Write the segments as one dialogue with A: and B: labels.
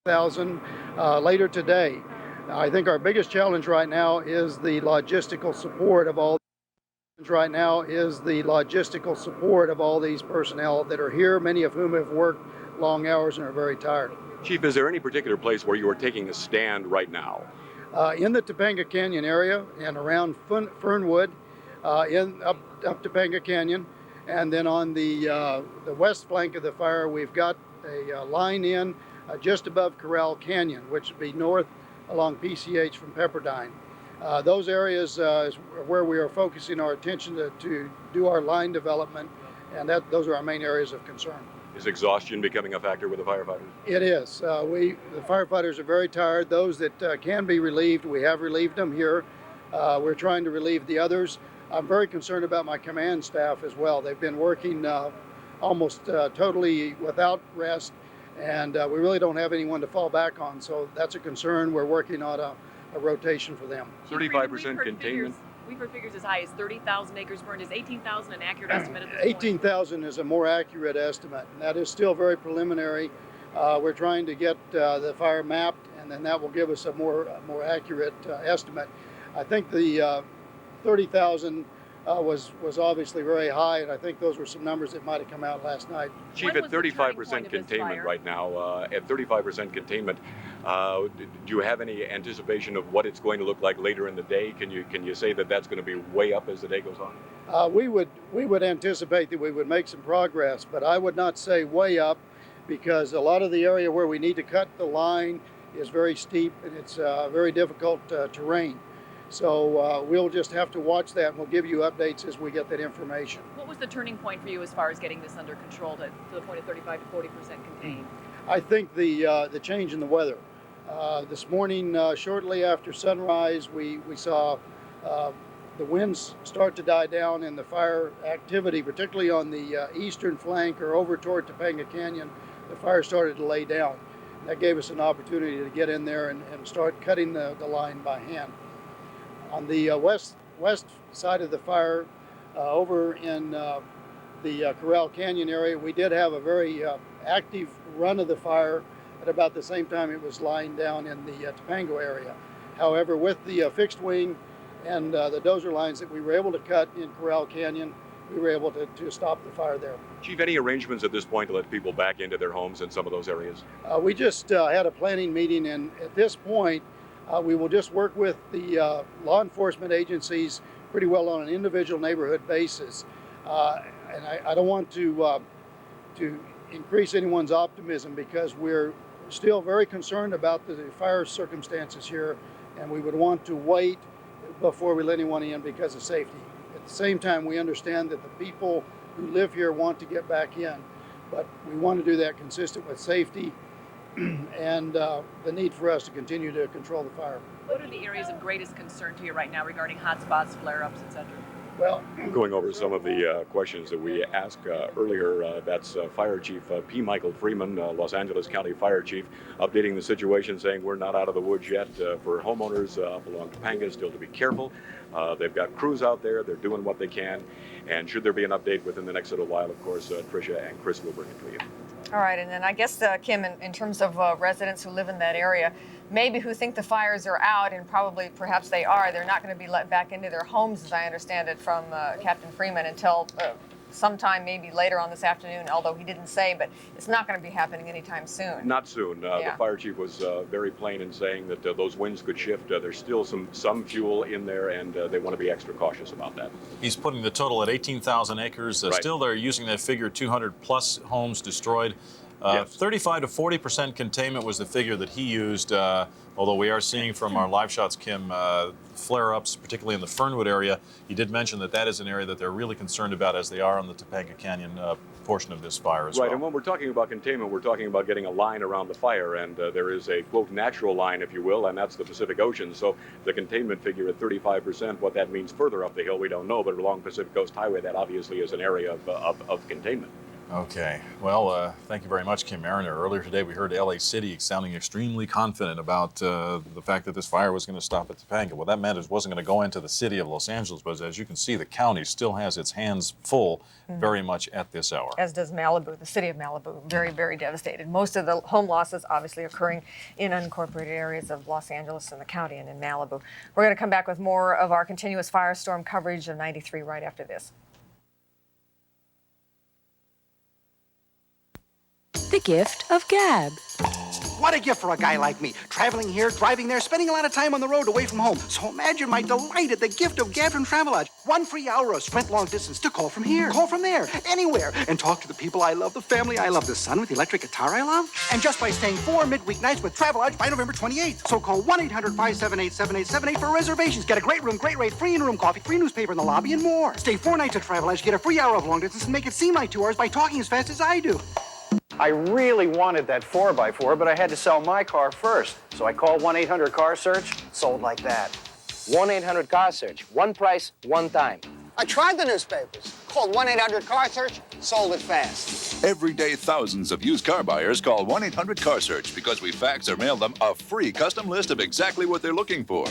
A: 1,000 later today. I think our biggest challenge right now is the logistical support of all these personnel that are here, many of whom have worked long hours and are very tired.
B: Chief, is there any particular place where you are taking a stand right now?
A: In the Topanga Canyon area and around Fernwood, up Topanga Canyon, and then on the west flank of the fire, we've got a line in just above Corral Canyon, which would be north along PCH from Pepperdine. Those areas is where we are focusing our attention to do our line development, and those are our main areas of concern.
B: Is exhaustion becoming a factor with the firefighters?
A: It is. The firefighters are very tired. Those that can be relieved, we have relieved them here. We're trying to relieve the others. I'm very concerned about my command staff as well. They've been working almost totally without rest, and we really don't have anyone to fall back on. So that's a concern. We're working on a rotation for them.
B: 35% containment.
C: We've heard figures as high as 30,000 acres burned. Is 18,000 an accurate estimate at this
A: 18,000 is a more accurate estimate, and that is still very preliminary. We're trying to get the fire mapped, and then that will give us a more accurate estimate. I think the 30,000 was obviously very high, and I think those were some numbers that might have come out last night.
B: Chief, at 35% containment right now, at 35% containment, do you have any anticipation of what it's going to look like later in the day? Can you say that that's going to be way up as the day goes on?
A: We would anticipate that we would make some progress, but I would not say way up, because a lot of the area where we need to cut the line is very steep and it's very difficult terrain. So we'll just have to watch that, and we'll give you updates as we get that information.
C: What was the turning point for you as far as getting this under control to the point of 35 to 40% contained?
A: I think the change in the weather. This morning, shortly after sunrise, we saw the winds start to die down, and the fire activity, particularly on the eastern flank or over toward Topanga Canyon, the fire started to lay down. That gave us an opportunity to get in there and start cutting the line by hand. On the west side of the fire, over in the Corral Canyon area, we did have a very active run of the fire at about the same time it was lying down in the Topanga area. However, with the fixed wing and the dozer lines that we were able to cut in Corral Canyon, we were able to stop the fire there.
B: Chief, any arrangements at this point to let people back into their homes in some of those areas?
A: We just had a planning meeting, and at this point, we will just work with the law enforcement agencies pretty well on an individual neighborhood basis. And I don't want to increase anyone's optimism, because we're still very concerned about the fire circumstances here, and we would want to wait before we let anyone in because of safety. At the same time, we understand that the people who live here want to get back in, but we want to do that consistent with safety and the need for us to continue to control the fire.
C: What are the areas of greatest concern to you right now regarding hotspots, flare-ups, etc.?
A: Well,
B: going over some of the questions that we asked earlier, that's Fire Chief P. Michael Freeman, Los Angeles County Fire Chief, updating the situation, saying we're not out of the woods yet. For homeowners up along Topanga, still to be careful. They've got crews out there, they're doing what they can, and should there be an update within the next little while, of course, Tricia and Chris will bring it to you.
D: All right, and then I guess, Kim, in terms of residents who live in that area, maybe who think the fires are out, and probably perhaps they are, they're not going to be let back into their homes, as I understand it from Captain Freeman, until sometime maybe later on this afternoon, although he didn't say, but it's not going to be happening anytime soon.
B: Not soon. The fire chief was very plain in saying that those winds could shift. There's still some fuel in there, and they want to be extra cautious about that.
E: He's putting the total at 18,000 acres.
B: Right.
E: Still, they're using that figure, 200 plus homes destroyed.
B: Yes.
E: 35 to 40% containment was the figure that he used, although we are seeing from our live shots, Kim, flare-ups, particularly in the Fernwood area. He did mention that that is an area that they're really concerned about, as they are on the Topanga Canyon portion of this fire as well.
B: Right, and when we're talking about containment, we're talking about getting a line around the fire, and there is a, quote, natural line, if you will, and that's the Pacific Ocean. So the containment figure at 35%, what that means further up the hill, we don't know, but along Pacific Coast Highway, that obviously is an area of containment.
E: Okay. Well, thank you very much, Kim Mariner. Earlier today, we heard LA City sounding extremely confident about the fact that this fire was going to stop at Topanga. What that meant is it wasn't going to go into the city of Los Angeles, but as you can see, the county still has its hands full very much at this hour.
D: As does Malibu, the city of Malibu, very, very devastated. Most of the home losses obviously occurring in unincorporated areas of Los Angeles and the county and in Malibu. We're going to come back with more of our continuous firestorm coverage of 93 right after this.
F: The gift of gab.
G: What a gift for a guy like me. Traveling here, driving there, spending a lot of time on the road away from home. So imagine my delight at the gift of gab from Travelodge. 1 free hour of Sprint long distance to call from here, call from there, anywhere, and talk to the people I love, the family I love, the son with the electric guitar I love. And just by staying 4 midweek nights with Travelodge by November 28th. So call 1-800-578-7878 for reservations. Get a great room, great rate, free in-room coffee, free newspaper in the lobby, and more. Stay 4 nights at Travelodge, get a free hour of long distance, and make it seem like 2 hours by talking as fast as I do.
H: I really wanted that 4x4, but I had to sell my car first. So I called 1-800-CAR-SEARCH, sold like that.
I: 1-800-CAR-SEARCH. One price, one time.
J: I tried the newspapers. Called 1-800-CAR-SEARCH, sold it fast.
K: Every day, thousands of used car buyers call 1-800-CAR-SEARCH because we fax or mail them a free custom list of exactly what they're looking for.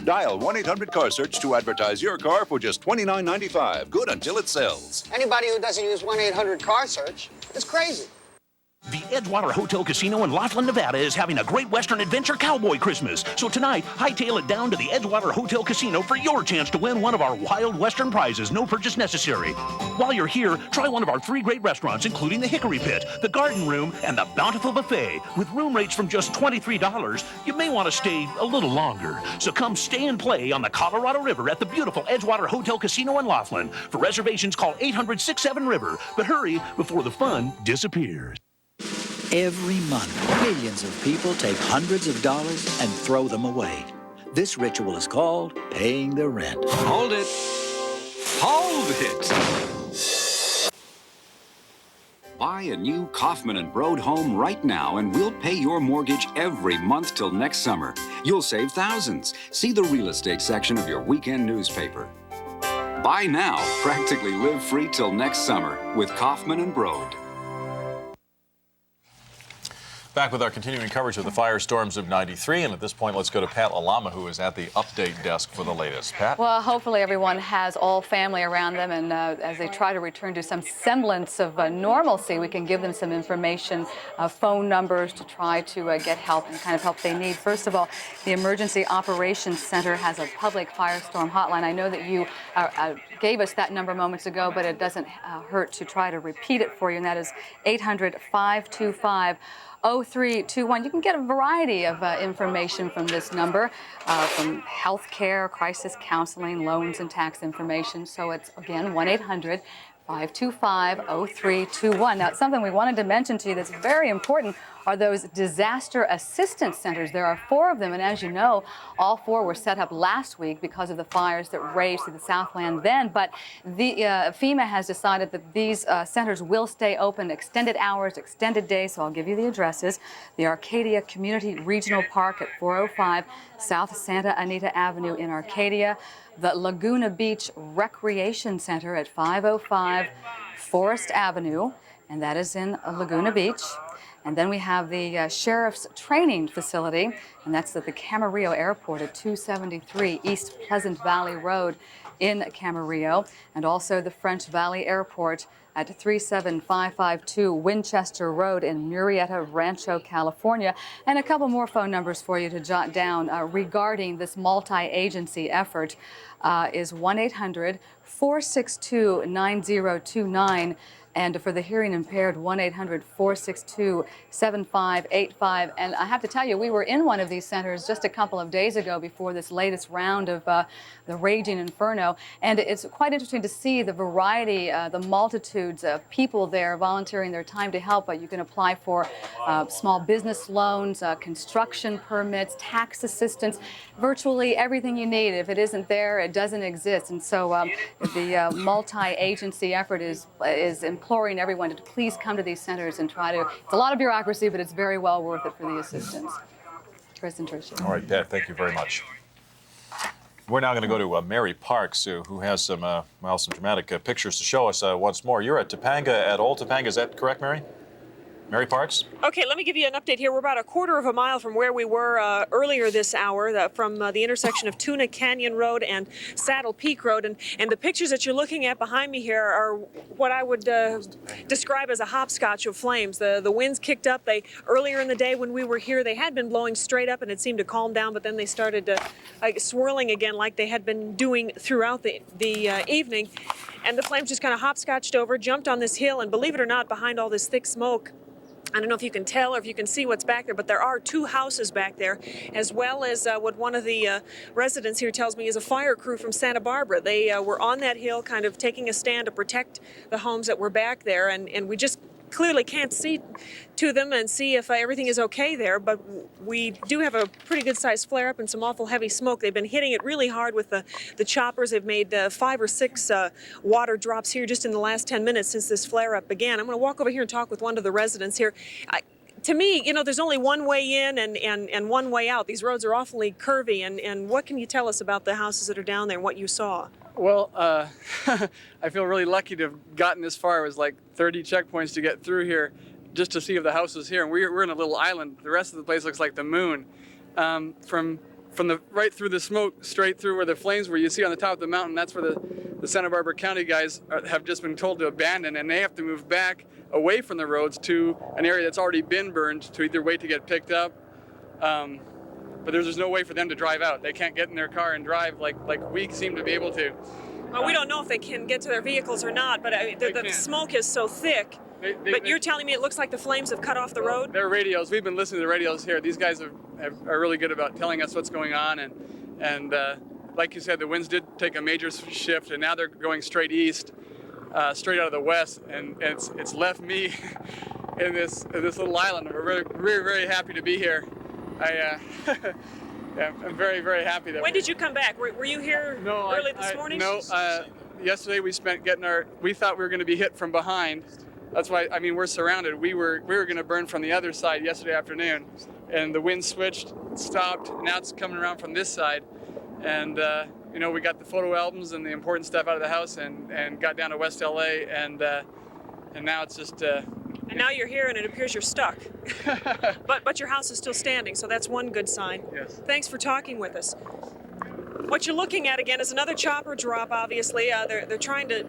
K: Dial 1-800-CAR-SEARCH to advertise your car for just $29.95, good until it sells.
J: Anybody who doesn't use 1-800-CAR-SEARCH is crazy.
L: The Edgewater Hotel Casino in Laughlin, Nevada is having a great Western Adventure Cowboy Christmas. So tonight, hightail it down to the Edgewater Hotel Casino for your chance to win one of our Wild Western prizes, no purchase necessary. While you're here, try one of our 3 great restaurants, including the Hickory Pit, the Garden Room, and the Bountiful Buffet. With room rates from just $23, you may want to stay a little longer. So come stay and play on the Colorado River at the beautiful Edgewater Hotel Casino in Laughlin. For reservations, call 800-67-RIVER. But hurry before the fun disappears.
M: Every month, millions of people take hundreds of dollars and throw them away. This ritual is called paying the rent.
N: Hold it. Hold it. Buy a new Kaufman & Broad home right now and we'll pay your mortgage every month till next summer. You'll save thousands. See the real estate section of your weekend newspaper. Buy now, practically live free till next summer with Kaufman & Broad.
E: Back with our continuing coverage of the firestorms of 93, and at this point, let's go to Pat Lalama, who is at the update desk for the latest. Pat?
O: Well, hopefully everyone has all family around them, and as they try to return to some semblance of normalcy, we can give them some information, phone numbers to try to get help and the kind of help they need. First of all, the Emergency Operations Center has a public firestorm hotline. I know that you gave us that number moments ago, but it doesn't hurt to try to repeat it for you, and that is 800-525-0321. You can get a variety of information from this number, from health care, crisis counseling, loans, and tax information. So it's, again, 1-800-525-0321. Now, something we wanted to mention to you that's very important are those disaster assistance centers. There are 4 of them, and as you know, all 4 were set up last week because of the fires that raged through the Southland then, but the FEMA has decided that these centers will stay open extended hours, extended days, so I'll give you the addresses. The Arcadia Community Regional Park at 405 South Santa Anita Avenue in Arcadia, the Laguna Beach Recreation Center at 505 Forest Avenue, and that is in Laguna Beach. And then we have the Sheriff's Training Facility, and that's at the Camarillo Airport at 273 East Pleasant Valley Road in Camarillo, and also the French Valley Airport at 37552 Winchester Road in Murrieta Rancho, California. And a couple more phone numbers for you to jot down regarding this multi-agency effort is 1-800-462-9029. And for the hearing impaired, 1-800-462-7585. And I have to tell you, we were in one of these centers just a couple of days ago before this latest round of the raging inferno. And it's quite interesting to see the variety, the multitudes of people there volunteering their time to help. You can apply for small business loans, construction permits, tax assistance, virtually everything you need. If it isn't there, it doesn't exist. And so the multi-agency effort is imploring everyone to please come to these centers and try to, it's a lot of bureaucracy, but it's very well worth it for the assistance. Chris and Tricia.
E: All right, Pat, thank you very much. We're now going to go to Mary Parks, who has some, some dramatic pictures to show us once more. You're at Topanga, at Old Topanga. Is that correct, Mary? Mary Parks?
P: Okay, let me give you an update here. We're about a quarter of a mile from where we were earlier this hour, from the intersection of Tuna Canyon Road and Saddle Peak Road. And the pictures that you're looking at behind me here are what I would describe as a hopscotch of flames. The winds kicked up. Earlier in the day when we were here, they had been blowing straight up and it seemed to calm down, but then they started swirling again like they had been doing throughout the evening. And the flames just kind of hopscotched over, jumped on this hill, and believe it or not, behind all this thick smoke, I don't know if you can tell or if you can see what's back there, but there are 2 houses back there, as well as what one of the residents here tells me is a fire crew from Santa Barbara. They were on that hill kind of taking a stand to protect the homes that were back there, and we just clearly can't see to them and see if everything is okay there, but we do have a pretty good sized flare up and some awful heavy smoke. They've been hitting it really hard with the choppers. They've made 5 or 6 water drops here just in the last 10 minutes since this flare up began. I'm going to walk over here and talk with one of the residents here. To me, you know, there's only one way in and one way out. These roads are awfully curvy, and what can you tell us about the houses that are down there and what you saw?
Q: Well, I feel really lucky to have gotten this far. It was like 30 checkpoints to get through here just to see if the house was here. And we're in a little island. The rest of the place looks like the moon. From the right through the smoke, straight through where the flames were, you see on the top of the mountain, that's where the Santa Barbara County guys have just been told to abandon, and they have to move back away from the roads to an area that's already been burned to either wait to get picked up. But there's no way for them to drive out. They can't get in their car and drive like we seem to be able to.
P: Well, we don't know if they can get to their vehicles or not, but the smoke is so thick. But you're telling me it looks like the flames have cut off the road?
Q: Their radios, we've been listening to the radios here. These guys are really good about telling us what's going on. And like you said, the winds did take a major shift, and now they're going straight east, straight out of the west. And it's left me in this little island. We're very, very happy to be here. I'm very, very happy that.
P: When did you come back? Were you here early this morning?
Q: No, yesterday we spent we thought we were going to be hit from behind. That's why, I mean, we're surrounded. We were going to burn from the other side yesterday afternoon, and the wind switched, stopped, and now it's coming around from this side. And you know, we got the photo albums and the important stuff out of the house, and got down to West LA, and now it's just.
P: And now you're here, and it appears you're stuck. but your house is still standing, so that's one good sign.
Q: Yes.
P: Thanks for talking with us. What you're looking at again is another chopper drop. Obviously, they're trying to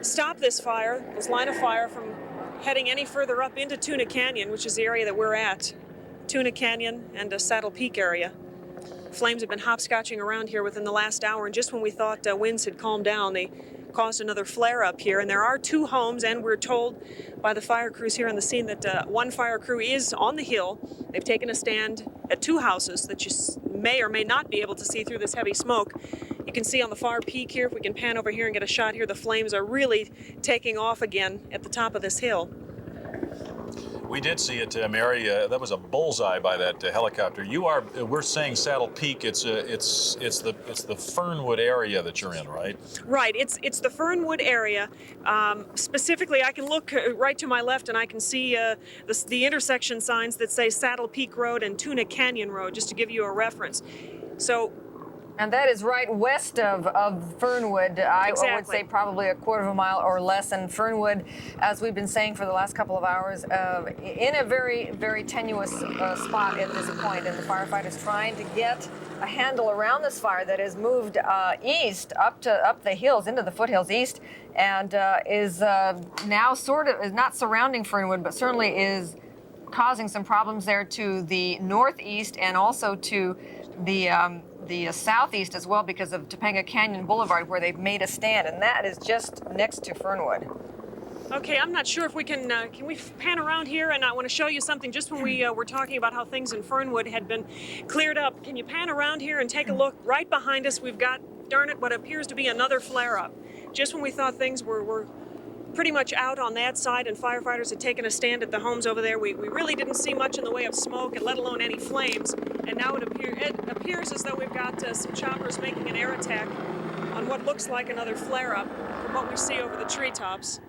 P: stop this line of fire from heading any further up into Tuna Canyon, which is the area that we're at. Tuna Canyon and Saddle Peak area. Flames have been hopscotching around here within the last hour, and just when we thought winds had calmed down, they caused another flare up here. And there are 2 homes, and we're told by the fire crews here on the scene that one fire crew is on the hill. They've taken a stand at 2 houses that you may or may not be able to see through this heavy smoke. You can see on the far peak here, if we can pan over here and get a shot here, the flames are really taking off again at the top of this hill.
E: We did see it, Mary. That was a bullseye by that helicopter. We're saying Saddle Peak. It's the Fernwood area that you're in, right?
P: Right. It's the Fernwood area. Specifically, I can look right to my left and I can see the intersection signs that say Saddle Peak Road and Tuna Canyon Road, just to give you a reference. So.
D: And that is right west of Fernwood. I would say probably a quarter of a mile or less. And Fernwood, as we've been saying for the last couple of hours, in a very, very tenuous spot at this point. And the firefighters trying to get a handle around this fire that has moved east up the hills, into the foothills east, and is now is not surrounding Fernwood, but certainly is causing some problems there to the northeast and also to the southeast as well, because of Topanga Canyon Boulevard, where they've made a stand, and that is just next to Fernwood.
P: Okay, I'm not sure if we can we pan around here, and I want to show you something just when we were talking about how things in Fernwood had been cleared up. Can you pan around here and take a look? Right behind us, we've got, darn it, what appears to be another flare-up. Just when we thought things were pretty much out on that side and firefighters had taken a stand at the homes over there, we really didn't see much in the way of smoke, and let alone any flames. And now it appears as though we've got some choppers making an air attack on what looks like another flare-up from what we see over the treetops.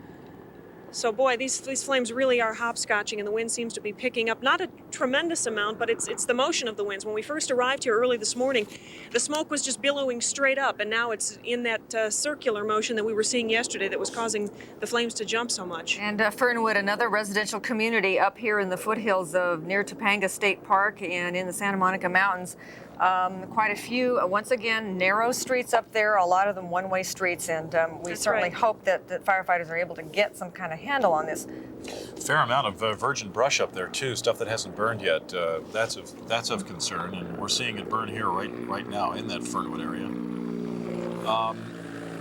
P: So boy, these flames really are hopscotching, and the wind seems to be picking up. Not a tremendous amount, but it's the motion of the winds. When we first arrived here early this morning, the smoke was just billowing straight up, and now it's in that circular motion that we were seeing yesterday that was causing the flames to jump so much.
D: And Fernwood, another residential community up here in the foothills of near Topanga State Park and in the Santa Monica Mountains. Quite a few, once again, narrow streets up there, a lot of them one-way streets, and we
P: That's
D: certainly
P: right.
D: hope that firefighters are able to get some kind of handle on this.
E: Fair amount of virgin brush up there too, stuff that hasn't burned yet. That's of concern, and we're seeing it burn here right now in that Fernwood area.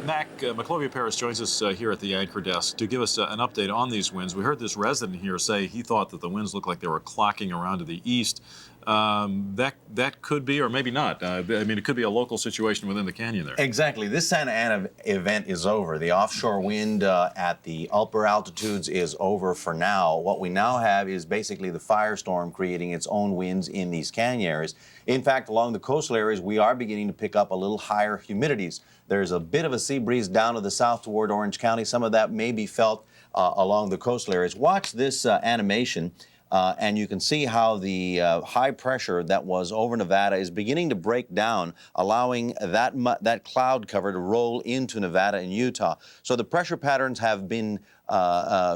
E: Mac, McClovia Paris joins us here at the anchor desk to give us an update on these winds. We heard this resident here say he thought that the winds looked like they were clocking around to the east. That could be, or maybe not. I mean, it could be a local situation within the canyon there.
R: Exactly. This Santa Ana event is over. The offshore wind at the upper altitudes is over for now. What we now have is basically the firestorm creating its own winds in these canyon areas. In fact, along the coastal areas, we are beginning to pick up a little higher humidities. There's a bit of a sea breeze down to the south toward Orange County. Some of that may be felt along the coastal areas. Watch this animation. And you can see how the high pressure that was over Nevada is beginning to break down, allowing that cloud cover to roll into Nevada and Utah. So the pressure patterns have been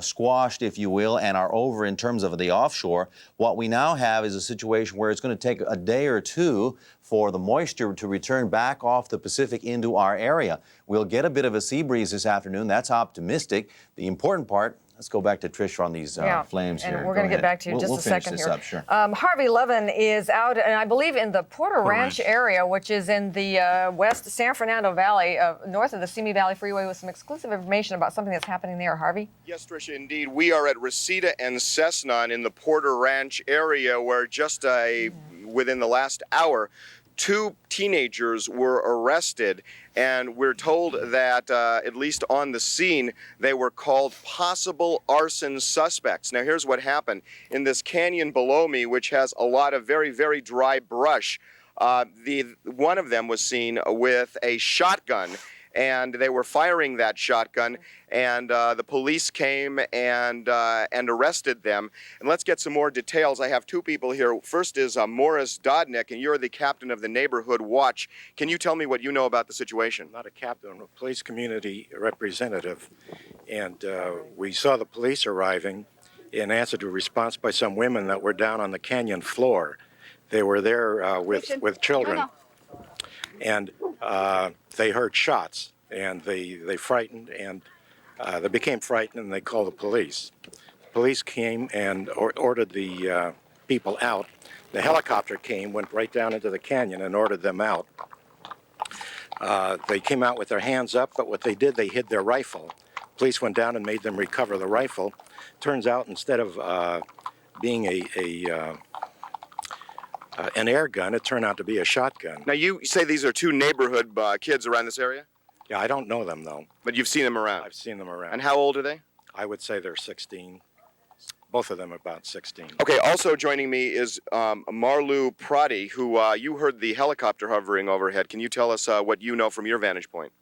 R: squashed, if you will, and are over in terms of the offshore. What we now have is a situation where it's going to take a day or two for the moisture to return back off the Pacific into our area. We'll get a bit of a sea breeze this afternoon. That's optimistic. The important part, let's go back to Trish on these flames here.
D: And we're going to get back to you in just a second here.
R: We'll finish this up, sure.
D: Harvey Levin is out, and I believe in the Porter Ranch area, which is in the west San Fernando Valley, north of the Simi Valley Freeway, with some exclusive information about something that's happening there. Harvey?
S: Yes, Tricia, indeed. We are at Reseda and Cessna in the Porter Ranch area, where just within the last hour, 2 teenagers were arrested, and we're told that, at least on the scene, they were called possible arson suspects. Now, here's what happened. In this canyon below me, which has a lot of very, very dry brush, one of them was seen with a shotgun, and they were firing that shotgun, and the police came and arrested them. And let's get some more details. I have 2 people here. First is Morris Dodnick, and you're the captain of the neighborhood watch. Can you tell me what you know about the situation?
T: Not a captain, I'm a police community representative. And we saw the police arriving in answer to a response by some women that were down on the canyon floor. They were there with children. And they heard shots, and they frightened, and they became frightened, and they called the police. The police came and ordered the people out. The helicopter came, went right down into the canyon and ordered them out. They came out with their hands up, but what they did, they hid their rifle. Police went down and made them recover the rifle. Turns out, instead of being an air gun, it turned out to be a shotgun.
S: Now, you say these are 2 neighborhood kids around this area?
T: Yeah, I don't know them, though.
S: But you've seen them around?
T: I've seen them around.
S: And how old are they?
T: I would say they're 16. Both of them about 16.
S: Okay, also joining me is Marlu Prati, who you heard the helicopter hovering overhead. Can you tell us what you know from your vantage point?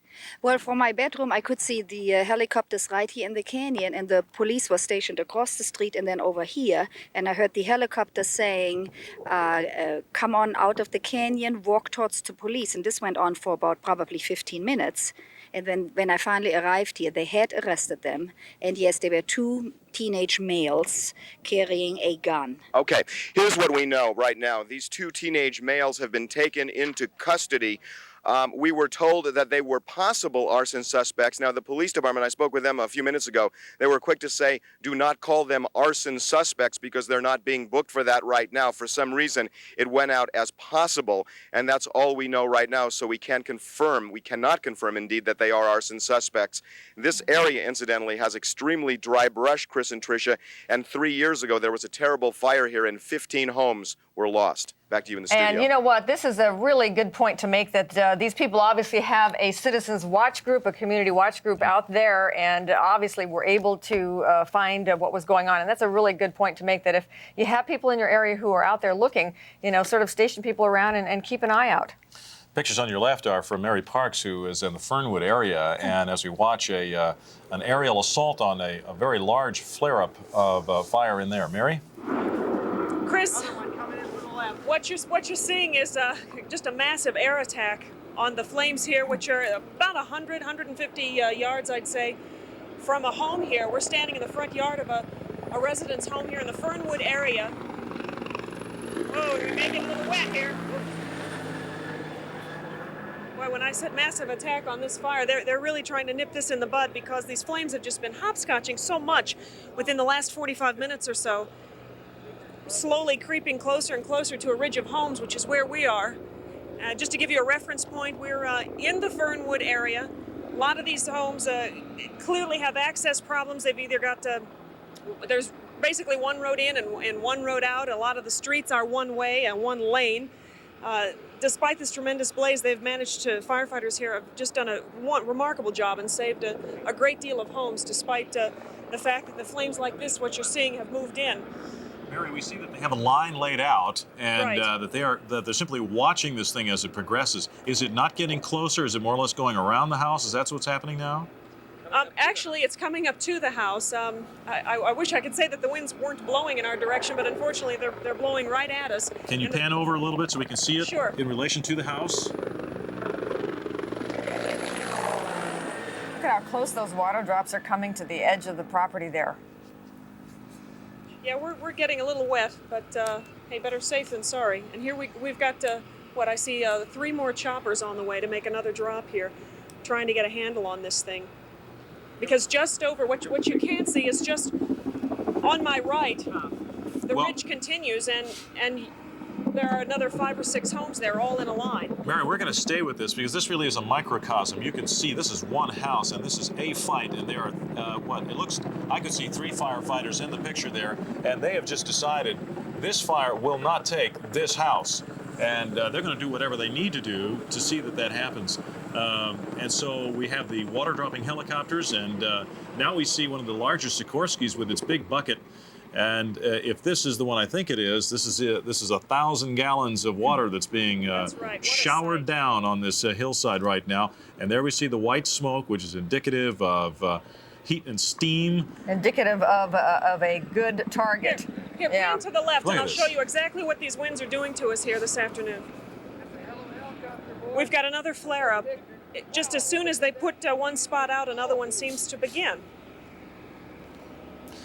U: Well, from my bedroom, I could see the helicopters right here in the canyon, and the police were stationed across the street and then over here. And I heard the helicopter saying, come on out of the canyon, walk towards the police. And this went on for about probably 15 minutes. And then when I finally arrived here, they had arrested them. And yes, there were 2 teenage males carrying a gun.
S: Okay, here's what we know right now. These 2 teenage males have been taken into custody. We were told that they were possible arson suspects. Now, the police department, I spoke with them a few minutes ago, they were quick to say, do not call them arson suspects because they're not being booked for that right now. For some reason, it went out as possible, and that's all we know right now, so we cannot confirm, indeed, that they are arson suspects. This area, incidentally, has extremely dry brush, Chris and Tricia, and 3 years ago, there was a terrible fire here, and 15 homes were lost. Back to you in the studio.
D: And you know what? This is a really good point to make, that these people obviously have a citizens watch group, a community watch group out there, and obviously were able to find what was going on. And that's a really good point to make, that if you have people in your area who are out there looking, sort of station people around and keep an eye out.
E: Pictures on your left are from Mary Parks, who is in the Fernwood area, and as we watch an aerial assault on a very large flare-up of fire in there. Mary?
P: Chris, what you're seeing is just a massive air attack on the flames here, which are about 150 yards, I'd say, from a home here. We're standing in the front yard of a resident's home here in the Fernwood area. Whoa, we may get a little wet here. Boy, when I said massive attack on this fire, they're really trying to nip this in the bud because these flames have just been hopscotching so much within the last 45 minutes or so, slowly creeping closer and closer to a ridge of homes, which is where we are. Just to give you a reference point, we're in the Fernwood area. A lot of these homes clearly have access problems. They've either got there's basically one road in and one road out. A lot of the streets are one way and one lane. Despite this tremendous blaze, firefighters here have just done a remarkable job and saved a great deal of homes, despite the fact that the flames like this, what you're seeing, have moved in.
E: Mary, we see that they have a line laid out, and
P: Right.
E: that they're simply watching this thing as it progresses. Is it not getting closer? Is it more or less going around the house? Is that what's happening now?
P: Actually, it's coming up to the house. I wish I could say that the winds weren't blowing in our direction, but unfortunately they're blowing right at us.
E: Can you pan over a little bit so we can see it
P: Sure.
E: in relation to the house?
D: Look at how close those water drops are coming to the edge of the property there.
P: Yeah, we're getting a little wet, but hey, better safe than sorry. And here we've got what I see 3 more choppers on the way to make another drop here, trying to get a handle on this thing. Because just over what you can see is just on my right, the ridge continues, and there are another 5 or 6 homes there, all in a line.
E: Mary, we're going to stay with this because this really is a microcosm. You can see this is one house, and this is a fight, and there are, I could see 3 firefighters in the picture there, and they have just decided this fire will not take this house. And they're going to do whatever they need to do to see that happens. And so we have the water dropping helicopters, and now we see one of the larger Sikorskis with its big bucket. And if this is the one I think it is, this is 1,000 gallons of water that's being showered down on this hillside right now. And there we see the white smoke, which is indicative of heat and steam.
D: Indicative of a good target.
P: Here, pan to the left,
E: Look
P: and
E: at
P: I'll
E: this.
P: show you exactly what these winds are doing to us here this afternoon. We've got another flare-up. Just as soon as they put one spot out, another one seems to begin.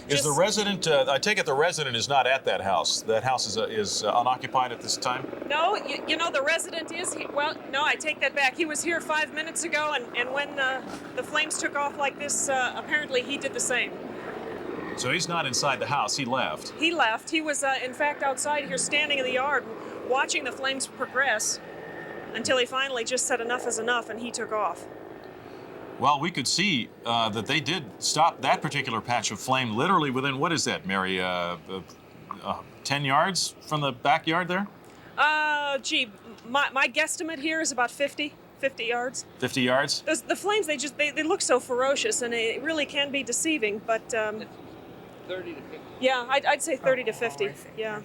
E: Is the resident, I take it the resident is not at that house. That house is unoccupied at this time?
P: No, you know, the resident is here. Well, no, I take that back. He was here 5 minutes ago, and when the flames took off like this, apparently he did the same.
E: So he's not inside the house, he left.
P: He left. He was, in fact, outside here standing in the yard watching the flames progress until he finally just said enough is enough, and he took off.
E: Well, we could see that they did stop that particular patch of flame literally within, what is that, Mary, 10 yards from the backyard there?
P: Gee, my guesstimate here is about 50 yards.
E: 50 yards?
P: The flames, they look so ferocious, and it really can be deceiving, but...
I: 30 to 50.
P: Yeah, I'd say 30 to 50, yeah.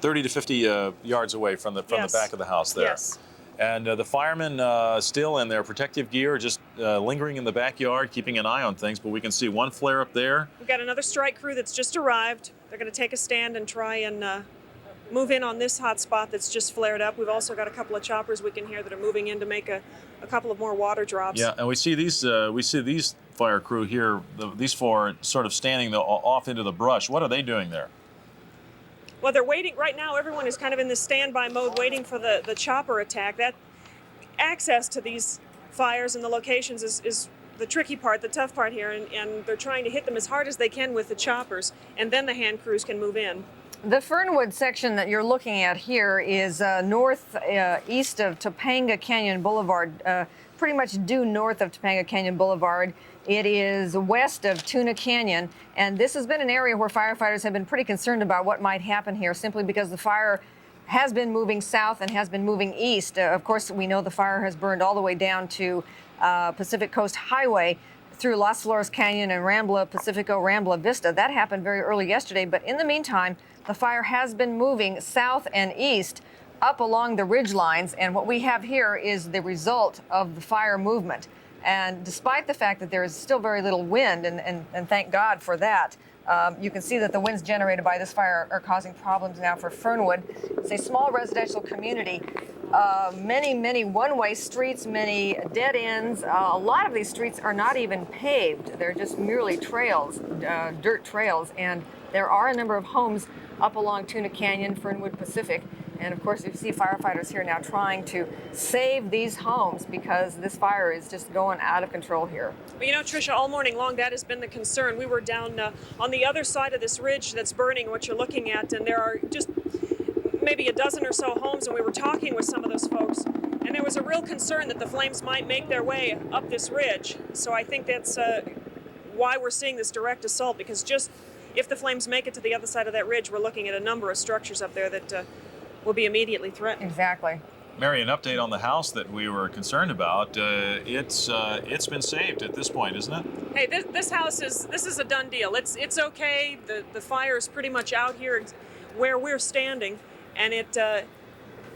E: 30 to 50 yards away from the back of the house there.
P: Yes.
E: And the firemen still in their protective gear, just lingering in the backyard, keeping an eye on things. But we can see one flare up there.
P: We've got another strike crew that's just arrived. They're going to take a stand and try and move in on this hot spot that's just flared up. We've also got a couple of choppers we can hear that are moving in to make a couple of more water drops.
E: Yeah, and we see these fire crew here, these 4 sort of standing off into the brush. What are they doing there?
P: Well, they're waiting. Right now, everyone is kind of in this standby mode waiting for the chopper attack. That access to these fires and the locations is the tricky part, the tough part here, and they're trying to hit them as hard as they can with the choppers, and then the hand crews can move in.
D: The Fernwood section that you're looking at here is northeast of Topanga Canyon Boulevard, pretty much due north of Topanga Canyon Boulevard. It is west of Tuna Canyon, and this has been an area where firefighters have been pretty concerned about what might happen here, simply because the fire has been moving south and has been moving east. Of course, we know the fire has burned all the way down to Pacific Coast Highway through Las Flores Canyon and Pacifico Rambla Vista. That happened very early yesterday, but in the meantime, the fire has been moving south and east up along the ridge lines, and what we have here is the result of the fire movement. And despite the fact that there is still very little wind, and thank God for that, you can see that the winds generated by this fire are causing problems now for Fernwood. It's a small residential community. Many one-way streets, many dead ends. A lot of these streets are not even paved. They're just merely trails, dirt trails. And there are a number of homes up along Tuna Canyon, Fernwood Pacific. And of course, you see firefighters here now trying to save these homes because this fire is just going out of control here.
P: Well, you know, Tricia, all morning long, that has been the concern. We were down on the other side of this ridge that's burning, what you're looking at, and there are just maybe a dozen or so homes, and we were talking with some of those folks, and there was a real concern that the flames might make their way up this ridge. So I think that's why we're seeing this direct assault, because just if the flames make it to the other side of that ridge, we're looking at a number of structures up there that will be immediately threatened.
D: Exactly.
E: Mary, an update on the house that we were concerned about. It's been saved at this point, isn't it?
P: Hey, this house is a done deal. It's okay. The fire is pretty much out here where we're standing, and it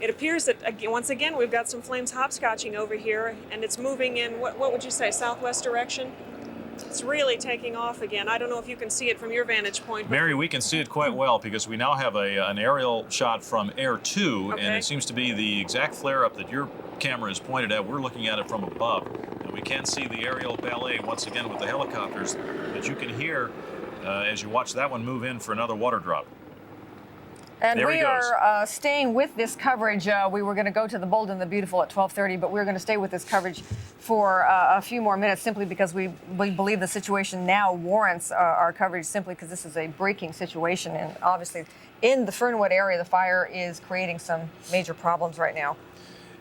P: appears that once again we've got some flames hopscotching over here, and it's moving in what would you say, southwest direction? It's really taking off again. I don't know if you can see it from your vantage point.
E: Mary, we can see it quite well because we now have an aerial shot from Air 2,
P: Okay.
E: and it seems to be the exact flare-up that your camera is pointed at. We're looking at it from above, and we can see the aerial ballet once again with the helicopters that you can hear as you watch that one move in for another water drop.
D: And
E: There
D: we
E: he goes.
D: are staying with this coverage. We were going to go to the Bold and the Beautiful at 12:30, but we're going to stay with this coverage for a few more minutes simply because we believe the situation now warrants our coverage simply because this is a breaking situation. And obviously in the Fernwood area, the fire is creating some major problems right now.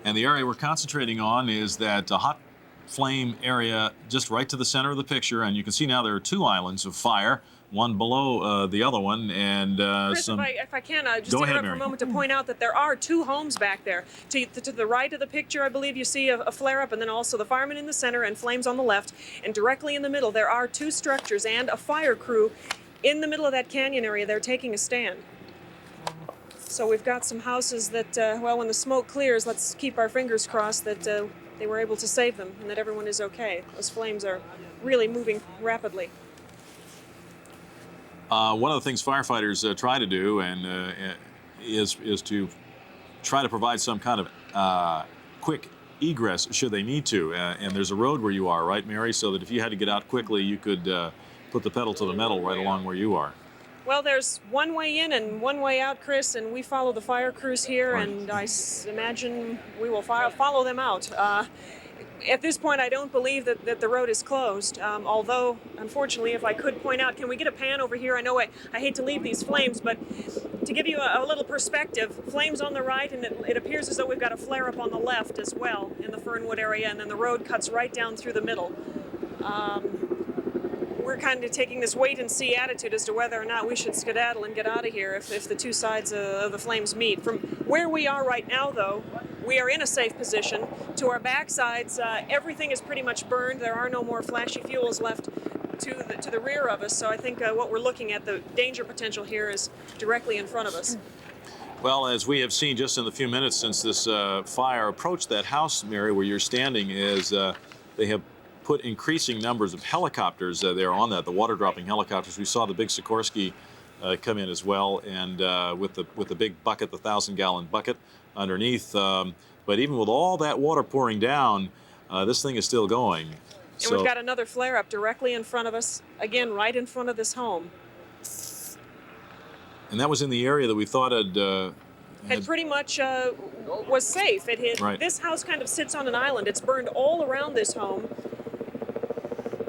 E: And the area we're concentrating on is that hot flame area just right to the center of the picture. And you can see now there are two islands of fire, one below the other one, and
P: Chris,
E: some...
P: if I can, just
E: Go
P: interrupt
E: ahead,
P: for a
E: Mary.
P: moment to point out that there are two homes back there. To the right of the picture, I believe you see a flare-up, and then also the firemen in the center and flames on the left. And directly in the middle, there are two structures and a fire crew in the middle of that canyon area. They're taking a stand. So we've got some houses that, well, when the smoke clears, let's keep our fingers crossed that they were able to save them and that everyone is okay. Those flames are really moving rapidly.
E: One of the things firefighters try to do is to try to provide some kind of quick egress should they need to. And there's a road where you are, right, Mary? So that if you had to get out quickly, you could put the pedal to the metal right along where you are.
P: Well, there's one way in and one way out, Chris, and we follow the fire crews here,
E: Right.
P: and I imagine we will follow them out. At this point, I don't believe that the road is closed, although, unfortunately, if I could point out, can we get a pan over here? I know I hate to leave these flames, but to give you a little perspective, flames on the right, and it appears as though we've got a flare-up on the left as well in the Fernwood area, and then the road cuts right down through the middle. We're kind of taking this wait-and-see attitude as to whether or not we should skedaddle and get out of here if the two sides of the flames meet. From where we are right now, though, we are in a safe position. To our backsides, everything is pretty much burned. There are no more flashy fuels left to the rear of us. So I think what we're looking at, the danger potential here, is directly in front of us.
E: Well, as we have seen just in the few minutes since this fire approached that house, Mary, where you're standing, is they have put increasing numbers of helicopters there on that, the water-dropping helicopters. We saw the big Sikorsky come in as well, and with the big bucket, the 1,000-gallon bucket underneath. But even with all that water pouring down, this thing is still going.
P: And we've got another flare-up directly in front of us, again, right in front of this home.
E: And that was in the area that we thought
P: It pretty much was safe. It hit.
E: Right.
P: This house kind of sits on an island. It's burned all around this home,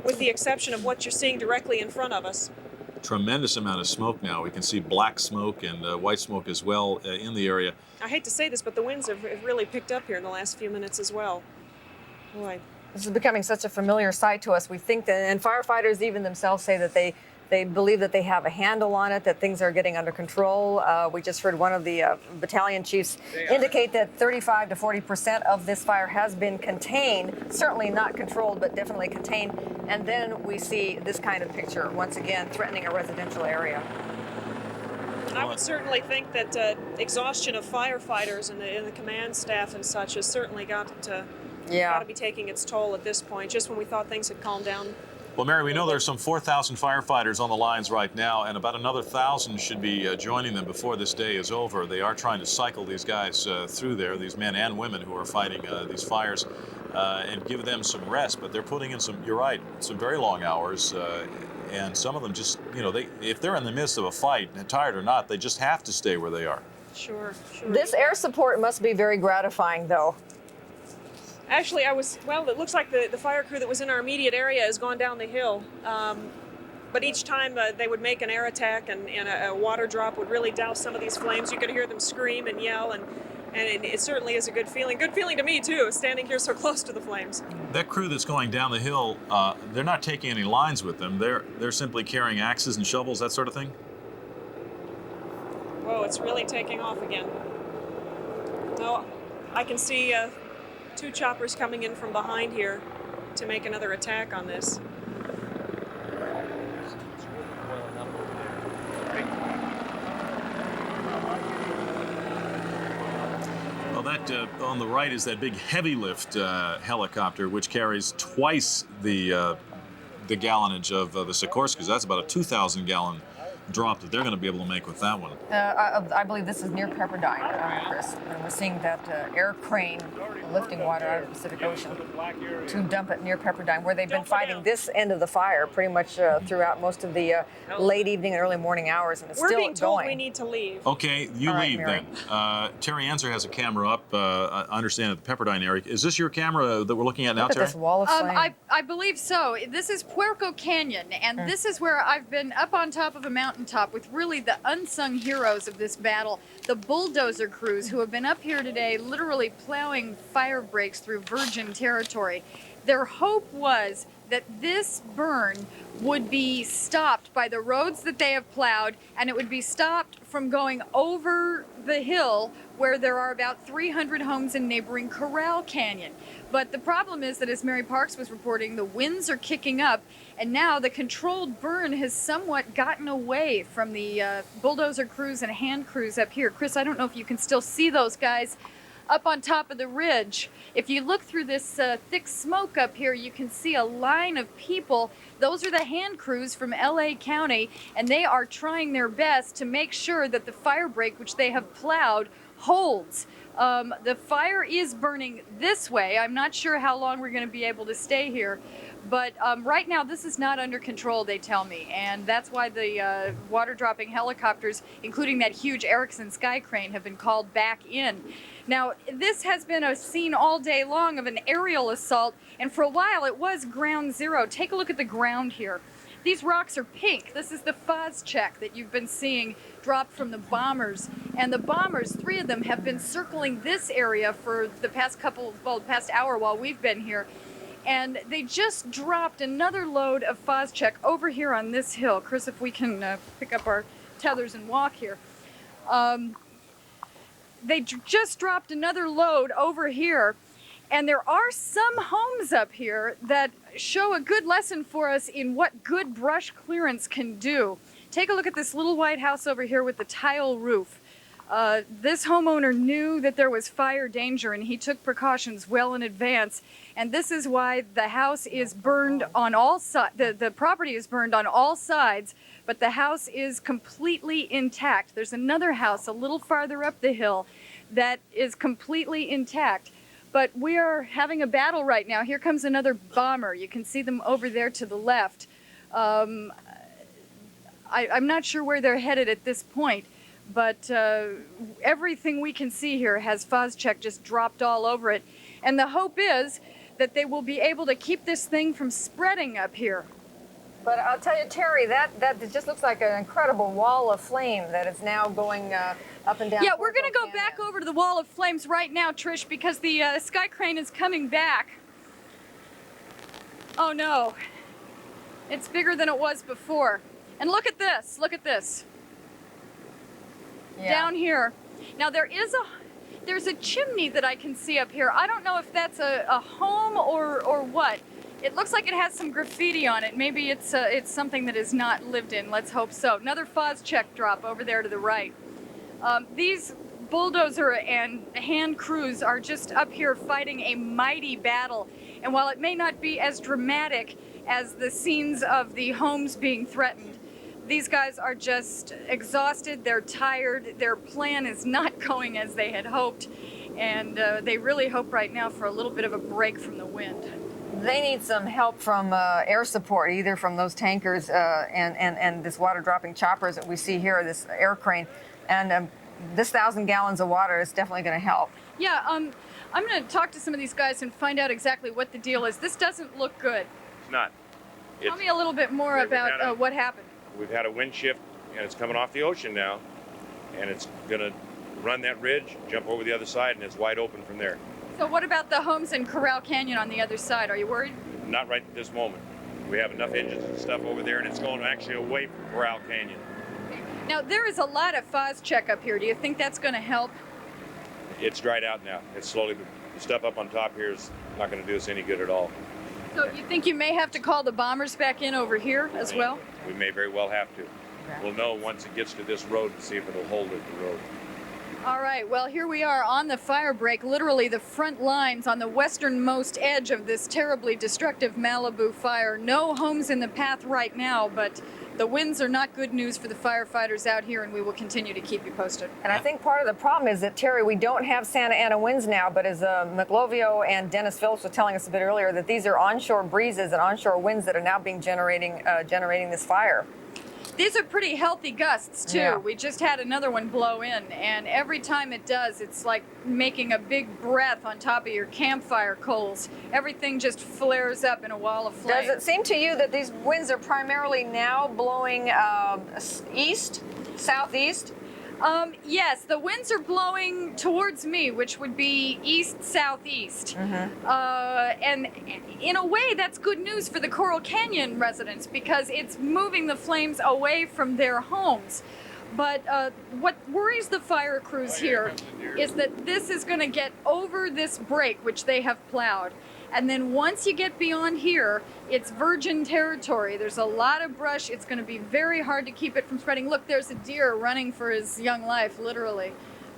P: with the exception of what you're seeing directly in front of us.
E: tremendous amount of smoke now. We can see black smoke and white smoke as well in the area.
P: I hate to say this, but the winds have really picked up here in the last few minutes as well. Boy.
D: This is becoming such a familiar sight to us. We think that, and firefighters even themselves say that they believe that they have a handle on it, that things are getting under control. We just heard one of the battalion chiefs indicate that 35 to 40% of this fire has been contained, certainly not controlled, but definitely contained. And then we see this kind of picture, once again, threatening a residential area.
P: I would certainly think that exhaustion of firefighters and the command staff and such has certainly got to be taking its toll at this point, just when we thought things had calmed down.
E: Well, Mary, we know there's some 4,000 firefighters on the lines right now, and about another 1,000 should be joining them before this day is over. They are trying to cycle these guys through there, these men and women who are fighting these fires, and give them some rest. But they're putting in some, you're right, some very long hours, and some of them just, you know, if they're in the midst of a fight, tired or not, they just have to stay where they are.
P: Sure, sure.
D: This air support must be very gratifying, though.
P: Actually, it looks like the fire crew that was in our immediate area has gone down the hill. But each time they would make an air attack and a water drop would really douse some of these flames. You could hear them scream and yell, and it certainly is a good feeling. Good feeling to me, too, standing here so close to the flames.
E: That crew that's going down the hill, they're not taking any lines with them. They're simply carrying axes and shovels, that sort of thing?
P: Whoa, it's really taking off again. No, I can see 2 choppers coming in from behind here to make another attack on this.
E: Well, that on the right is that big heavy lift helicopter, which carries twice the gallonage of the Sikorsky's. That's about a 2,000 gallon drop that they're going to be able to make with that one.
D: I believe this is near Pepperdine, Chris. And we're seeing that air crane lifting water out of the Pacific Ocean to dump it near Pepperdine, where they've been fighting this end of the fire pretty much throughout most of the late evening and early morning hours, and it's
P: We're
D: still
P: being told
D: going.
P: we need to leave.
E: Okay, you
D: All right,
E: leave
D: Mary.
E: then. Terry Anser has a camera up, I understand, at the Pepperdine area. Is this your camera that we're looking at now,
D: Look at
E: Terry?
D: this wall of flame.
C: I believe so. This is Puerco Canyon, and this is where I've been up on top of a mountaintop with really the unsung heroes of this battle, the bulldozer crews who have been up here today literally plowing fire breaks through virgin territory. Their hope was that this burn would be stopped by the roads that they have plowed, and it would be stopped from going over the hill where there are about 300 homes in neighboring Corral Canyon. But the problem is that, as Mary Parks was reporting, the winds are kicking up, and now the controlled burn has somewhat gotten away from the bulldozer crews and hand crews up here. Chris, I don't know if you can still see those guys up on top of the ridge. If you look through this thick smoke up here, you can see a line of people. Those are the hand crews from LA County, and they are trying their best to make sure that the fire break, which they have plowed, holds. The fire is burning this way. I'm not sure how long we're going to be able to stay here, but right now this is not under control, they tell me, and that's why the water dropping helicopters, including that huge Erickson sky crane, have been called back in. Now, this has been a scene all day long of an aerial assault, and for a while it was ground zero. Take a look at the ground here. These rocks are pink. This is the Phos-Chek that you've been seeing dropped from the bombers. And the bombers, 3 of them, have been circling this area for the past past hour while we've been here. And they just dropped another load of Phos-Chek over here on this hill. Chris, if we can pick up our tethers and walk here. They just dropped another load over here. And there are some homes up here that show a good lesson for us in what good brush clearance can do. Take a look at this little white house over here with the tile roof. This homeowner knew that there was fire danger, and he took precautions well in advance. And this is why the house is burned on all sides. The property is burned on all sides, but the house is completely intact. There's another house a little farther up the hill that is completely intact. But we are having a battle right now. Here comes another bomber. You can see them over there to the left. I'm not sure where they're headed at this point, but everything we can see here has Phos-Chek just dropped all over it. And the hope is that they will be able to keep this thing from spreading up here.
D: But I'll tell you, Terry, that just looks like an incredible wall of flame that is now going up and down.
C: Yeah, we're going to go back over to the wall of flames right now, Trish, because the sky crane is coming back. Oh no, it's bigger than it was before. And look at this, look at this.
D: Yeah.
C: Down here. Now there's a chimney that I can see up here. I don't know if that's a home or what. It looks like it has some graffiti on it. Maybe it's something that is not lived in. Let's hope so. Another FOS check drop over there to the right. These bulldozer and hand crews are just up here fighting a mighty battle. And while it may not be as dramatic as the scenes of the homes being threatened, these guys are just exhausted, they're tired, their plan is not going as they had hoped, and they really hope right now for a little bit of a break from the wind.
D: They need some help from air support, either from those tankers and this water-dropping choppers that we see here, this air crane. And this 1,000 gallons of water is definitely going to help.
C: Yeah, I'm going to talk to some of these guys and find out exactly what the deal is. This doesn't look good.
A: It's not.
C: Tell me a little bit more about what happened.
A: We've had a wind shift, and it's coming off the ocean now, and it's going to run that ridge, jump over the other side, and it's wide open from there.
C: So what about the homes in Corral Canyon on the other side? Are you worried?
A: Not right at this moment. We have enough engines and stuff over there, and it's going actually away from Corral Canyon.
C: Now, there is a lot of FOS check up here. Do you think that's going to help?
A: It's dried out now. It's slowly, the stuff up on top here is not going to do us any good at all.
C: So you think you may have to call the bombers back in over here as well?
A: We may very well have to. We'll know once it gets to this road to see if it'll hold at the road.
C: All right, well, here we are on the fire break, literally the front lines on the westernmost edge of this terribly destructive Malibu fire. No homes in the path right now, but the winds are not good news for the firefighters out here, and we will continue to keep you posted.
D: And I think part of the problem is that, Terry, we don't have Santa Ana winds now, but as McLovio and Dennis Phillips were telling us a bit earlier, that these are onshore breezes and onshore winds that are now being generating this fire.
C: These are pretty healthy gusts, too.
D: Yeah.
C: We just had another one blow in, and every time it does, it's like making a big breath on top of your campfire coals. Everything just flares up in a wall of flame.
D: Does it seem to you that these winds are primarily now blowing east, southeast?
C: Yes, the winds are blowing towards me, which would be east-southeast. And in a way, that's good news for the Coral Canyon residents because it's moving the flames away from their homes. But what worries the fire crews here is that this is going to get over this break, which they have plowed. And then once you get beyond here, it's virgin territory. There's a lot of brush. It's going to be very hard to keep it from spreading. Look, there's a deer running for his young life, literally.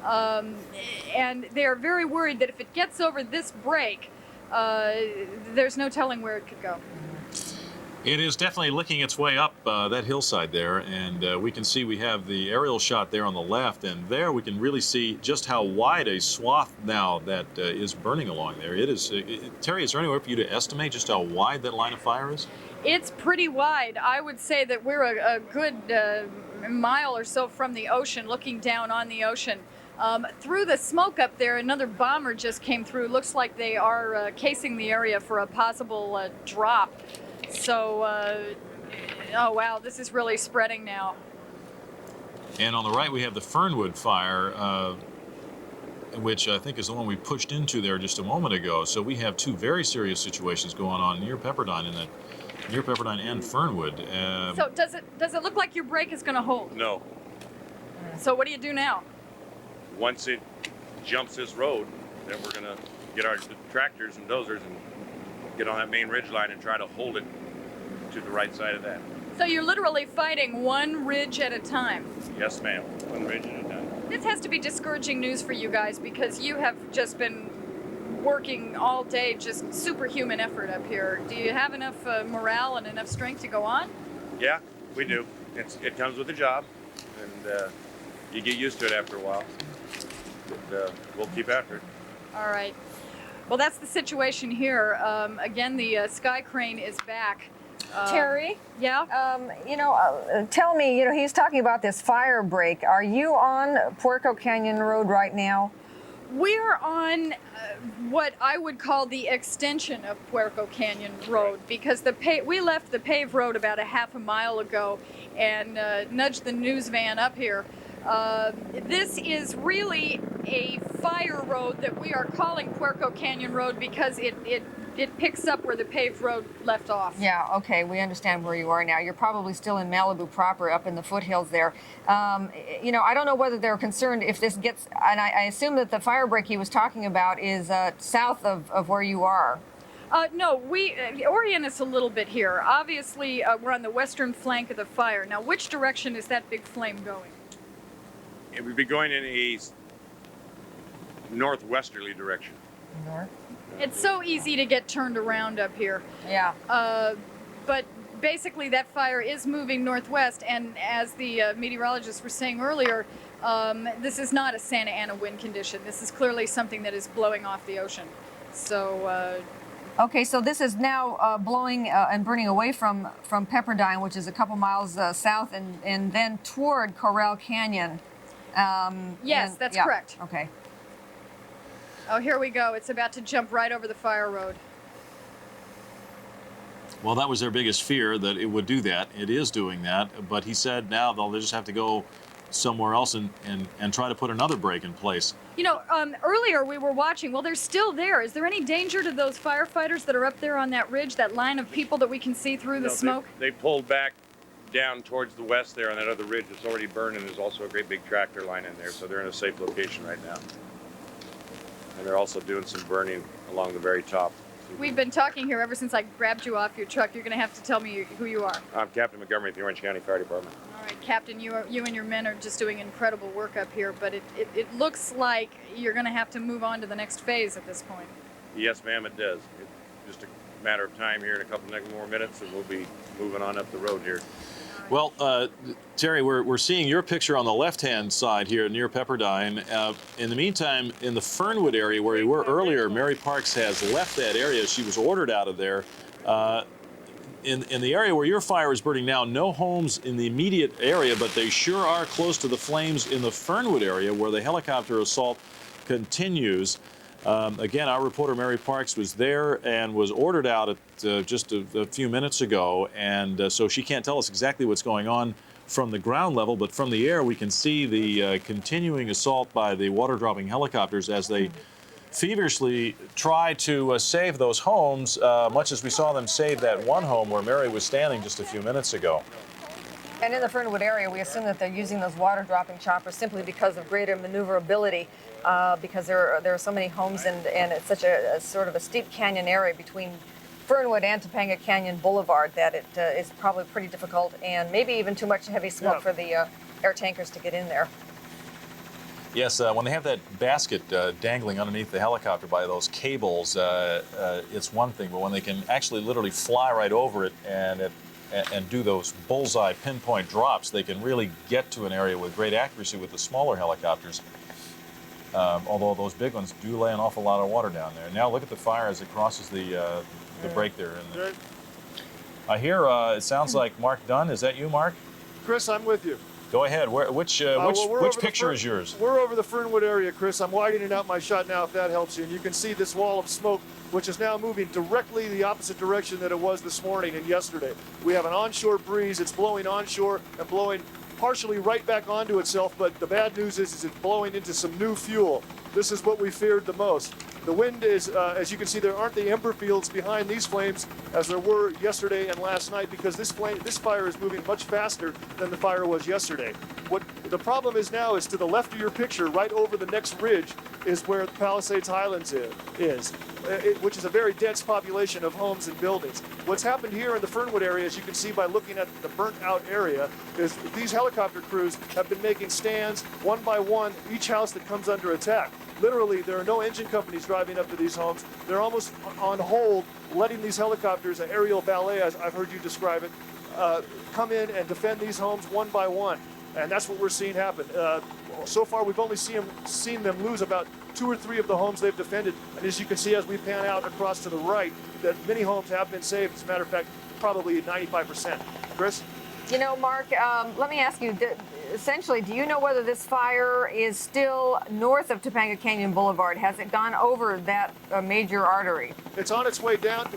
C: And they're very worried that if it gets over this break, there's no telling where it could go.
E: It is definitely licking its way up that hillside there, and we can see we have the aerial shot there on the left, and there we can really see just how wide a swath now that is burning along there. It is, Terry, is there any way for you to estimate just how wide that line of fire is?
C: It's pretty wide. I would say that we're a good mile or so from the ocean, looking down on the ocean. Through the smoke up there, another bomber just came through. Looks like they are casing the area for a possible drop. So, oh wow, this is really spreading now.
E: And on the right we have the Fernwood fire, which I think is the one we pushed into there just a moment ago. So we have two very serious situations going on near Pepperdine, near Pepperdine and Fernwood.
C: So does it look like your break is going to hold?
A: No.
C: So what do you do now?
A: Once it jumps this road, then we're going to get our tractors and dozers and get on that main ridge line and try to hold it to the right side of that.
C: So you're literally fighting one ridge at a time?
A: Yes, ma'am. One ridge at a time.
C: This has to be discouraging news for you guys because you have just been working all day, just superhuman effort up here. Do you have enough morale and enough strength to go on?
A: Yeah, we do. It comes with the job, and you get used to it after a while. But, we'll keep after it.
C: All right. Well, that's the situation here. Again, the sky crane is back.
D: Terry?
C: Yeah?
D: Tell me, he's talking about this fire break. Are you on Puerco Canyon Road right now?
C: We're on what I would call the extension of Puerco Canyon Road because we left the paved road about a half a mile ago and nudged the news van up here. This is really a fire road that we are calling Puerco Canyon Road because it picks up where the paved road left off.
D: Yeah, okay, we understand where you are now. You're probably still in Malibu proper, up in the foothills there. I don't know whether they're concerned if this gets, and I assume that the fire break he was talking about is south of where you are.
C: No, we orient us a little bit here. Obviously, we're on the western flank of the fire. Now, which direction is that big flame going?
A: It would be going in a northwesterly direction.
D: North?
C: It's so easy to get turned around up here.
D: Yeah.
C: But basically, that fire is moving northwest, and as the meteorologists were saying earlier, this is not a Santa Ana wind condition. This is clearly something that is blowing off the ocean. So.
D: Okay, so this is now blowing and burning away from Pepperdine, which is a couple miles south, and then toward Corral Canyon.
C: Yes, that's correct.
D: Okay.
C: Oh, here we go. It's about to jump right over the fire road.
E: Well, that was their biggest fear, that it would do that. It is doing that, but he said now they'll just have to go somewhere else and try to put another break in place.
C: You know, earlier we were watching. Well, they're still there. Is there any danger to those firefighters that are up there on that ridge, that line of people that we can see through the smoke?
A: They pulled back down towards the west there on that other ridge. It's already burned, and there's also a great big tractor line in there, so they're in a safe location right now. And they're also doing some burning along the very top.
C: We've been talking here ever since I grabbed you off your truck. You're going to have to tell me who you are.
A: I'm Captain Montgomery with the Orange County Fire Department.
C: All right, Captain, you and your men are just doing incredible work up here, but it looks like you're going to have to move on to the next phase at this point.
A: Yes, ma'am, it does. It's just a matter of time here in a couple more minutes, and we'll be moving on up the road here.
E: Well, Terry, we're seeing your picture on the left-hand side here near Pepperdine. In the meantime, in the Fernwood area where we were earlier, Mary Parks has left that area. She was ordered out of there. In the area where your fire is burning now, no homes in the immediate area, but they sure are close to the flames in the Fernwood area where the helicopter assault continues. Again, our reporter Mary Parks was there and was ordered out at just a few minutes ago, and so she can't tell us exactly what's going on from the ground level, but from the air we can see the continuing assault by the water-dropping helicopters as they feverishly try to save those homes, much as we saw them save that one home where Mary was standing just a few minutes ago.
D: And in the Fernwood area, we assume that they're using those water-dropping choppers simply because of greater maneuverability, because there are so many homes and it's such a sort of a steep canyon area between Fernwood and Topanga Canyon Boulevard that it is probably pretty difficult and maybe even too much heavy smoke for the air tankers to get in there.
E: Yes, when they have that basket dangling underneath the helicopter by those cables, it's one thing, but when they can actually literally fly right over it and do those bullseye pinpoint drops, they can really get to an area with great accuracy with the smaller helicopters. Although those big ones do lay an awful lot of water down there. Now look at the fire as it crosses the break there. I hear it sounds like Mark Dunn. Is that you, Mark?
B: Chris, I'm with you.
E: Go ahead. Which picture is yours?
B: We're over the Fernwood area, Chris. I'm widening out my shot now, if that helps you. And you can see this wall of smoke, which is now moving directly the opposite direction that it was this morning and yesterday. We have an onshore breeze. It's blowing onshore and blowing partially right back onto itself, but the bad news is it's blowing into some new fuel. This is what we feared the most. The wind is, as you can see, there aren't the ember fields behind these flames as there were yesterday and last night, because this fire is moving much faster than the fire was yesterday. What the problem is now is to the left of your picture, right over the next ridge, is where the Palisades Highlands is, which is a very dense population of homes and buildings. What's happened here in the Fernwood area, as you can see by looking at the burnt out area, is these helicopter crews have been making stands one by one, each house that comes under attack. Literally, there are no engine companies driving up to these homes. They're almost on hold, letting these helicopters, an aerial ballet, as I've heard you describe it, come in and defend these homes one by one. And that's what we're seeing happen. So far, we've only seen them lose about 2 or 3 of the homes they've defended. And as you can see, as we pan out across to the right, that many homes have been saved. As a matter of fact, probably 95%. Chris?
D: You know, Mark, let me ask you, essentially, do you know whether this fire is still north of Topanga Canyon Boulevard? Has it gone over that major artery?
B: It's on its way down.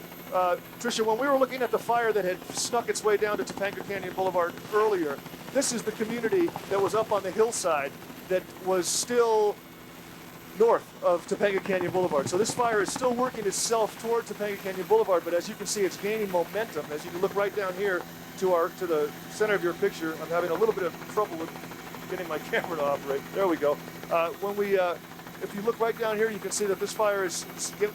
B: Tricia, when we were looking at the fire that had snuck its way down to Topanga Canyon Boulevard earlier, this is the community that was up on the hillside that was still north of Topanga Canyon Boulevard. So this fire is still working itself toward Topanga Canyon Boulevard, but as you can see, it's gaining momentum. As you can look right down here to the center of your picture, I'm having a little bit of trouble with getting my camera to operate. There we go. if you look right down here, you can see that this fire is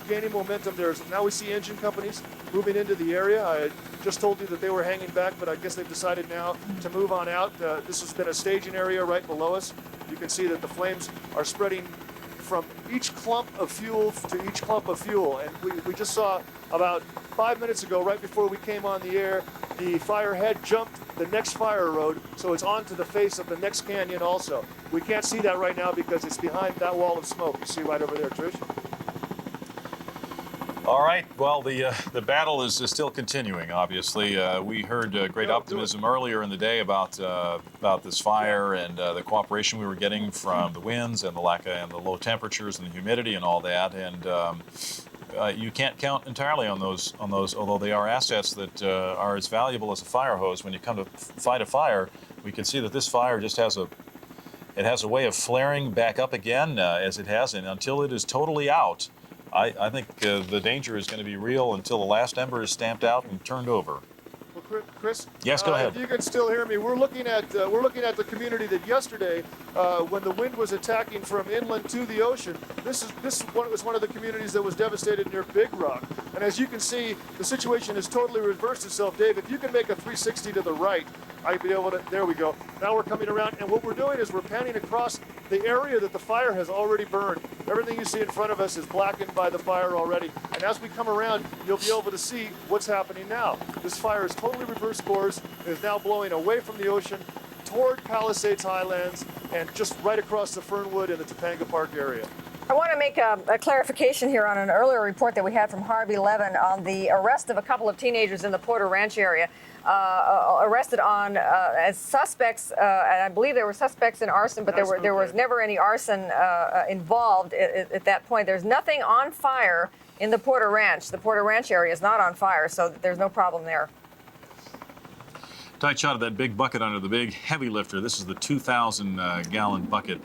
B: gaining momentum. Now we see engine companies moving into the area. I just told you that they were hanging back, but I guess they've decided now to move on out. This has been a staging area right below us. You can see that the flames are spreading from each clump of fuel to each clump of fuel. And we just saw about 5 minutes ago, right before we came on the air, the fire had jumped the next fire road, so it's onto the face of the next canyon also. We can't see that right now because it's behind that wall of smoke. You see right over there, Trish?
E: All right. Well, the battle is still continuing. Obviously, we heard great optimism earlier in the day about this fire and the cooperation we were getting from the winds and the low temperatures and the humidity and all that. And you can't count entirely on those. Although they are assets that are as valuable as a fire hose. When you come to fight a fire, we can see that this fire just has a way of flaring back up again as it has, and until it is totally out. I think the danger is going to be real until the last ember is stamped out and turned over.
B: Well, Chris?
E: Yes, go ahead.
B: If you can still hear me, we're looking at the community that yesterday, when the wind was attacking from inland to the ocean, this was one of the communities that was devastated near Big Rock. And as you can see, the situation has totally reversed itself. Dave, if you can make a 360 to the right, I'd be able to, there we go. Now we're coming around, and what we're doing is we're panning across the area that the fire has already burned. Everything you see in front of us is blackened by the fire already. And as we come around, you'll be able to see what's happening now. This fire is totally reversed course. It is now blowing away from the ocean toward Palisades Highlands and just right across the Fernwood and the Topanga Park area.
D: I want to make a clarification here on an earlier report that we had from Harvey Levin on the arrest of a couple of teenagers in the Porter Ranch area, arrested on as suspects, and I believe they were suspects in arson, but there was never any arson involved at that point. There's nothing on fire in the Porter Ranch. The Porter Ranch area is not on fire, so there's no problem there.
E: Tight shot of that big bucket under the big heavy lifter. This is the 2,000-gallon bucket.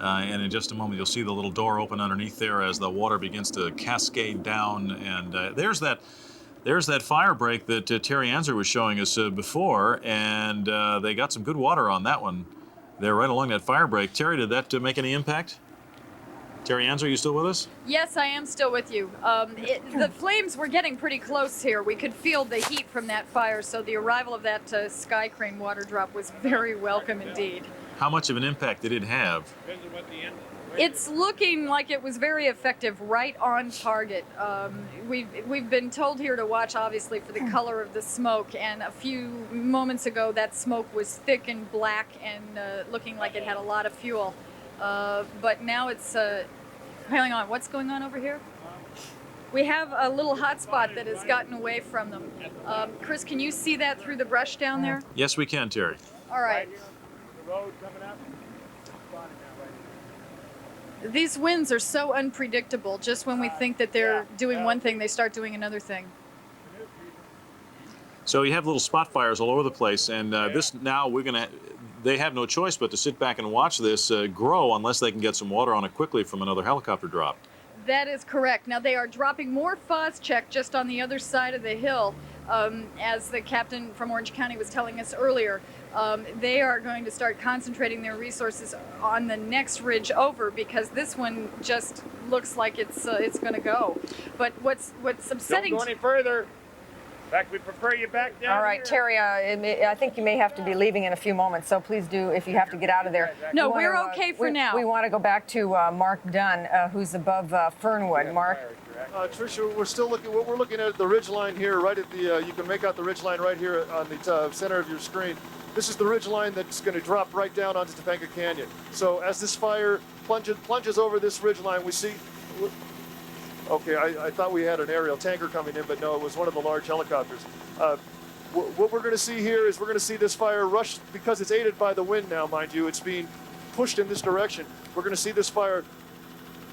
E: And in just a moment, you'll see the little door open underneath there as the water begins to cascade down. And there's that fire break that Terry Anzer was showing us before. And they got some good water on that one. They're right along that fire break. Terry, did that make any impact? Terry Anzer, are you still with us?
C: Yes, I am still with you. The flames were getting pretty close here. We could feel the heat from that fire, so the arrival of that Sky Crane water drop was very welcome indeed.
E: How much of an impact did it have?
C: It's looking like it was very effective, right on target. We've been told here to watch, obviously, for the color of the smoke, and a few moments ago that smoke was thick and black and looking like it had a lot of fuel. But now it's, hang on, what's going on over here? We have a little hot spot that has gotten away from them. Chris, can you see that through the brush down there?
E: Yes, we can, Terry.
C: All right. These winds are so unpredictable. Just when we think that they're doing one thing, they start doing another thing.
E: So you have little spot fires all over the place, and this now they have no choice but to sit back and watch this grow unless they can get some water on it quickly from another helicopter drop.
C: That is correct. Now they are dropping more Phos-Chek just on the other side of the hill, as the captain from Orange County was telling us earlier. They are going to start concentrating their resources on the next ridge over because this one just looks like it's going to go. But what's upsetting?
A: Don't go any further. In fact, we prefer you back down.
D: All right, Terry, I think you may have to be leaving in a few moments, so please do, if you have to get out of there.
C: No, we're okay for now.
D: We want to go back to Mark Dunn, who's above Fernwood. Mark?
B: Tricia, we're still looking. We're looking at the ridge line here, right at the. You can make out the ridge line right here on the center of your screen. This is the ridge line that's going to drop right down onto Topanga Canyon. So as this fire plunges over this ridge line, we see. Okay, I thought we had an aerial tanker coming in, but no, it was one of the large helicopters. What we're going to see here is we're going to see this fire rush because it's aided by the wind now, mind you. It's being pushed in this direction. We're going to see this fire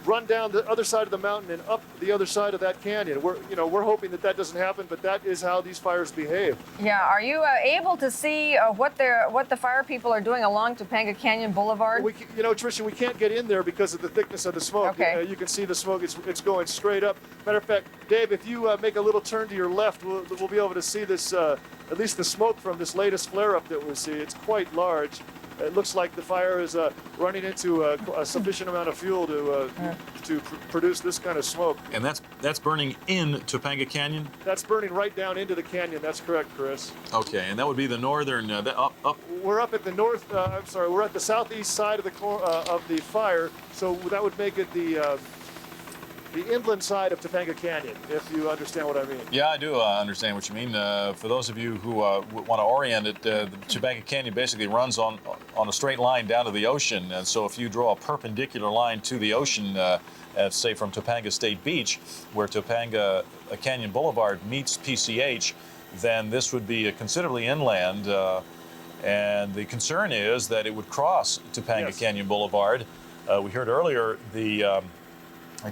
B: run down the other side of the mountain and up the other side of that canyon. We're hoping that doesn't happen, but that is how these fires behave.
D: Yeah, are you able to see what the fire people are doing along Topanga Canyon Boulevard?
B: Tricia, we can't get in there because of the thickness of the smoke.
D: Okay.
B: You can see the smoke; it's going straight up. Matter of fact, Dave, if you make a little turn to your left, we'll be able to see this, at least the smoke from this latest flare-up that we see. It's quite large. it looks like the fire is running into a sufficient amount of fuel to produce this kind of smoke.
E: And that's burning in Topanga Canyon?
B: That's burning right down into the canyon. That's correct, Chris.
E: Okay, and that would be the northern, up.
B: We're up at the north. I'm sorry, we're at the southeast side of the fire. So that would make it the inland side of Topanga Canyon, if you understand what I mean.
E: Yeah, I do understand what you mean. For those of you who want to orient it, the Topanga Canyon basically runs on a straight line down to the ocean. And so if you draw a perpendicular line to the ocean, say from Topanga State Beach, where Topanga Canyon Boulevard meets PCH, then this would be considerably inland. And the concern is that it would cross Topanga Canyon Boulevard. We heard earlier the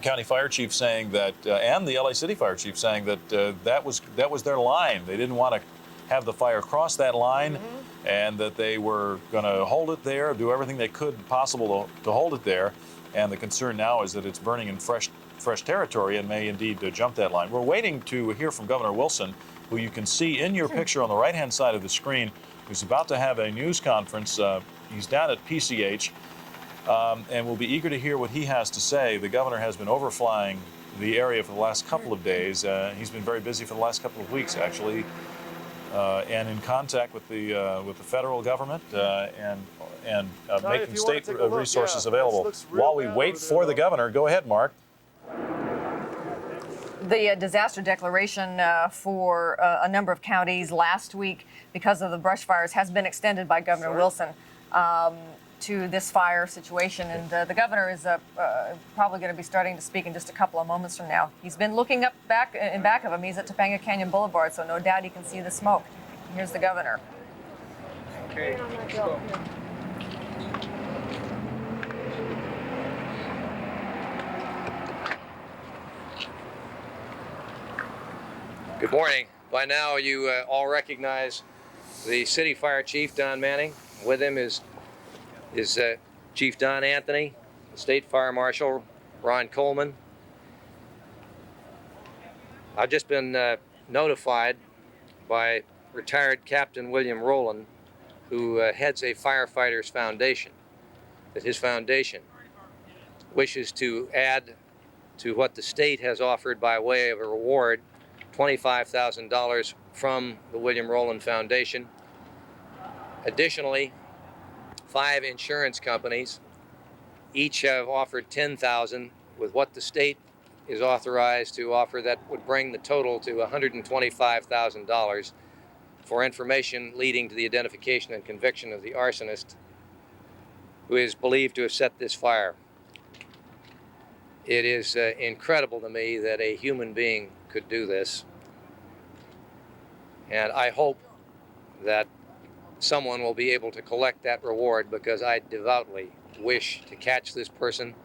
E: county fire chief saying that, and the LA City fire chief saying that that was their line. They didn't want to have the fire cross that line, and that they were going to hold it there, do everything they could possible to hold it there. And the concern now is that it's burning in fresh territory and may indeed jump that line. We're waiting to hear from Governor Wilson, who you can see in your picture on the right-hand side of the screen, who's about to have a news conference. He's down at PCH. And we'll be eager to hear what he has to say. The governor has been overflying the area for the last couple of days. He's been very busy for the last couple of weeks, actually, and in contact with the federal government and making state resources available. While we wait for the governor, go ahead, Mark.
D: The disaster declaration for a number of counties last week because of the brush fires has been extended by Governor Wilson to this fire situation, and the governor is probably going to be starting to speak in just a couple of moments from now. He's been looking up in back of him. He's at Topanga Canyon Boulevard, so no doubt he can see the smoke. Here's the governor.
J: Okay, let's go.
I: Good morning. By now, you all recognize the city fire chief, Don Manning. With him is Chief Don Anthony, the State Fire Marshal, Ron Coleman. I've just been notified by retired Captain William Rowland, who heads a firefighters foundation, that his foundation wishes to add to what the state has offered by way of a reward, $25,000 from the William Rowland Foundation. Additionally, 5 insurance companies each have offered $10,000, with what the state is authorized to offer that would bring the total to $125,000 for information leading to the identification and conviction of the arsonist who is believed to have set this fire. It is incredible to me that a human being could do this, and I hope that someone will be able to collect that reward, because I devoutly wish to catch this person.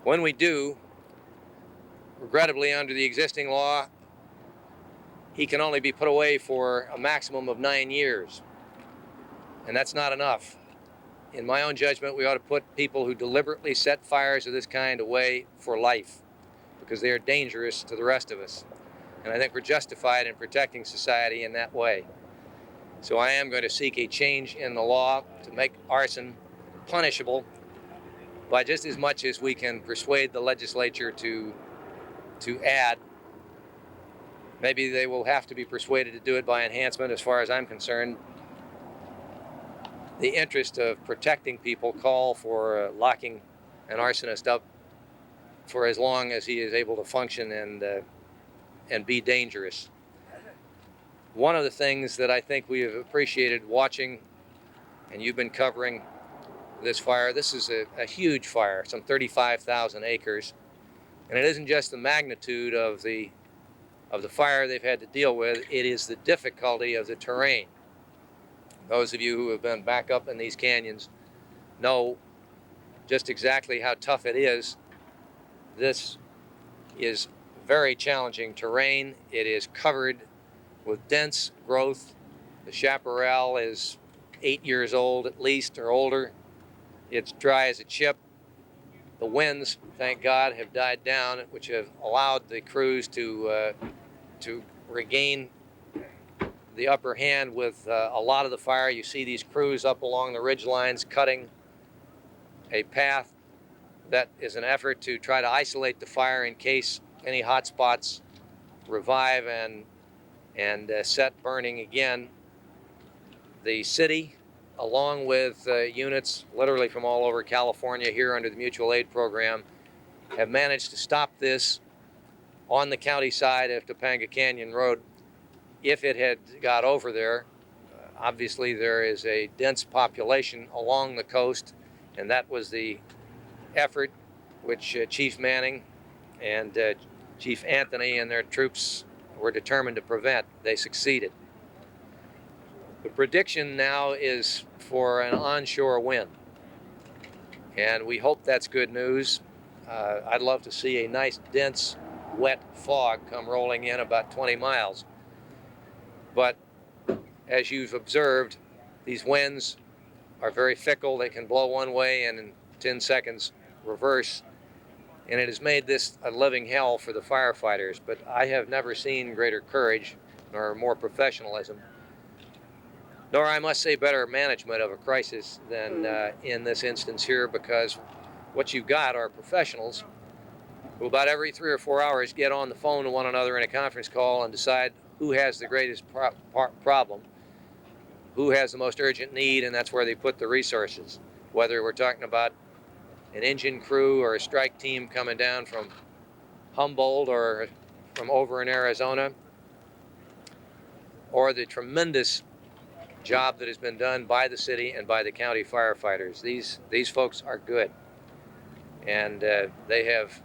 I: When we do, regrettably under the existing law, he can only be put away for a maximum of 9 years, and that's not enough. In my own judgment, we ought to put people who deliberately set fires of this kind away for life, because they are dangerous to the rest of us. And I think we're justified in protecting society in that way. So I am going to seek a change in the law to make arson punishable by just as much as we can persuade the legislature to add. Maybe they will have to be persuaded to do it by enhancement. As far as I'm concerned, the interest of protecting people call for locking an arsonist up for as long as he is able to function and be dangerous. One of the things that I think we have appreciated watching, and you've been covering this fire, this is a huge fire, some 35,000 acres, and it isn't just the magnitude of the fire they've had to deal with, it is the difficulty of the terrain. Those of you who have been back up in these canyons know just exactly how tough it is. This is very challenging terrain. It is covered with dense growth. The chaparral is 8 years old at least, or older. It's dry as a chip. The winds, thank God, have died down, which have allowed the crews to regain the upper hand with a lot of the fire. You see these crews up along the ridge lines cutting a path that is an effort to try to isolate the fire in case any hot spots revive and set burning again. The city, along with units literally from all over California here under the mutual aid program, have managed to stop this on the county side of Topanga Canyon Road. If it had got over there, obviously there is a dense population along the coast, and that was the effort which Chief Manning and Chief Anthony and their troops were determined to prevent. They succeeded. The prediction now is for an onshore wind, and we hope that's good news. I'd love to see a nice, dense, wet fog come rolling in about 20 miles. But as you've observed, these winds are very fickle. They can blow one way and in 10 seconds reverse. And it has made this a living hell for the firefighters. But I have never seen greater courage nor more professionalism, nor, I must say, better management of a crisis than in this instance here, because what you've got are professionals who about every 3 or 4 hours get on the phone to one another in a conference call and decide who has the greatest problem, who has the most urgent need, and that's where they put the resources. Whether we're talking about an engine crew or a strike team coming down from Humboldt or from over in Arizona, or the tremendous job that has been done by the city and by the county firefighters. These folks are good, and they have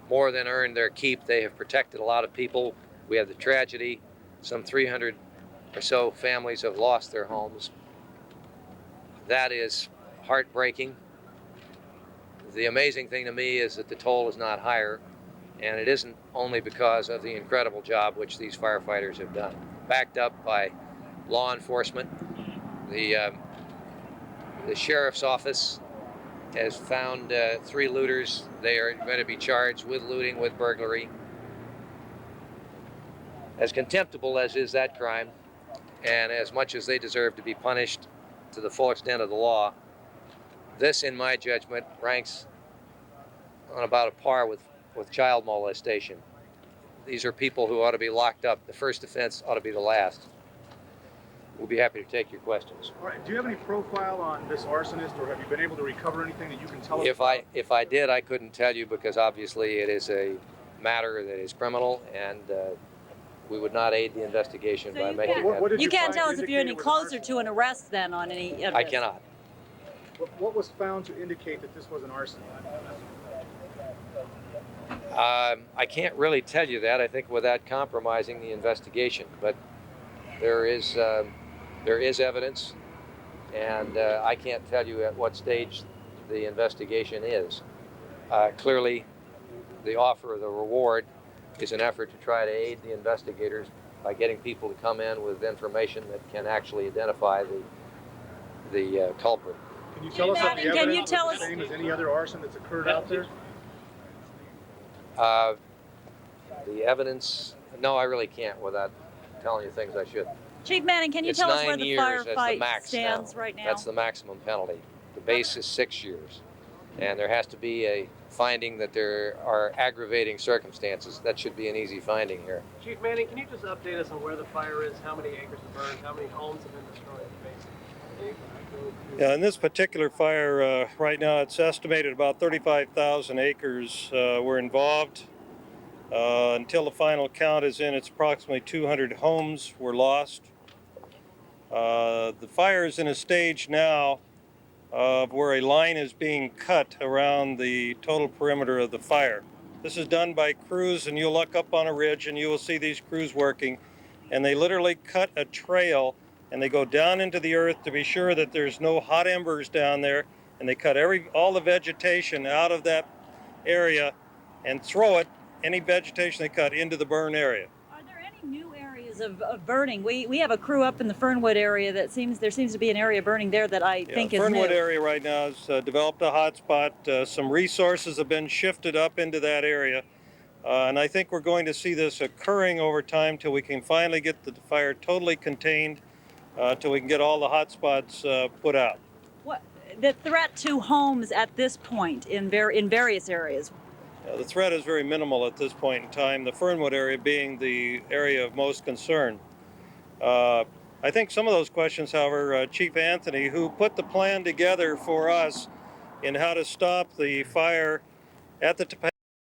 I: more than earned their keep. They have protected a lot of people. We have the tragedy. Some 300 or so families have lost their homes. That is heartbreaking. The amazing thing to me is that the toll is not higher, and it isn't only because of the incredible job which these firefighters have done, backed up by law enforcement. The sheriff's office has found 3 looters. They are going to be charged with looting, with burglary. As contemptible as is that crime, and as much as they deserve to be punished to the full extent of the law, this, in my judgment, ranks on about a par with child molestation. These are people who ought to be locked up. The first offense ought to be the last. We'll be happy to take your questions.
F: All right. Do you have any profile on this arsonist, or have you been able to recover anything that you can tell us?
I: If I did, I couldn't tell you, because obviously it is a matter that is criminal, and we would not aid the investigation by making that.
V: You can't tell us if you're any closer to an arrest then on any evidence.
I: I cannot.
F: What was found to indicate that this was an arson?
I: I can't really tell you that, I think, without compromising the investigation. But there is evidence, and I can't tell you at what stage the investigation is. Clearly, the offer of the reward is an effort to try to aid the investigators by getting people to come in with information that can actually identify the culprit.
F: Can you tell us if the evidence is the same as any other arson that's occurred out there?
I: The evidence, no, I really can't without telling you things I shouldn't.
V: Chief Manning, can you
I: It's
V: tell us
I: 9
V: where the
I: years as the
V: firefight
I: max
V: stands
I: now.
V: right now?
I: That's the maximum penalty. The base is 6 years. And there has to be a finding that there are aggravating circumstances. That should be an easy finding here.
W: Chief Manning, can you just update us on where the fire is, how many acres have burned, how many homes have been destroyed?
X: Yeah, in this particular fire, right now it's estimated about 35,000 acres were involved. Until the final count is in, it's approximately 200 homes were lost. The fire is in a stage now of where a line is being cut around the total perimeter of the fire. This is done by crews, and you'll look up on a ridge and you will see these crews working, and they literally cut a trail and they go down into the earth to be sure that there's no hot embers down there, and they cut all the vegetation out of that area and throw it, any vegetation they cut, into the burn area.
V: Are there any new areas of burning? We have a crew up in the Fernwood area that there seems to be an area burning there that I think is new.
X: The Fernwood area right now has developed a hot spot. Some resources have been shifted up into that area. And I think we're going to see this occurring over time till we can finally get the fire totally contained, till we can get all the hot spots put out.
V: What the threat to homes at this point in various areas?
X: The threat is very minimal at this point in time, the Fernwood area being the area of most concern. I think some of those questions, however, Chief Anthony, who put the plan together for us in how to stop the fire at the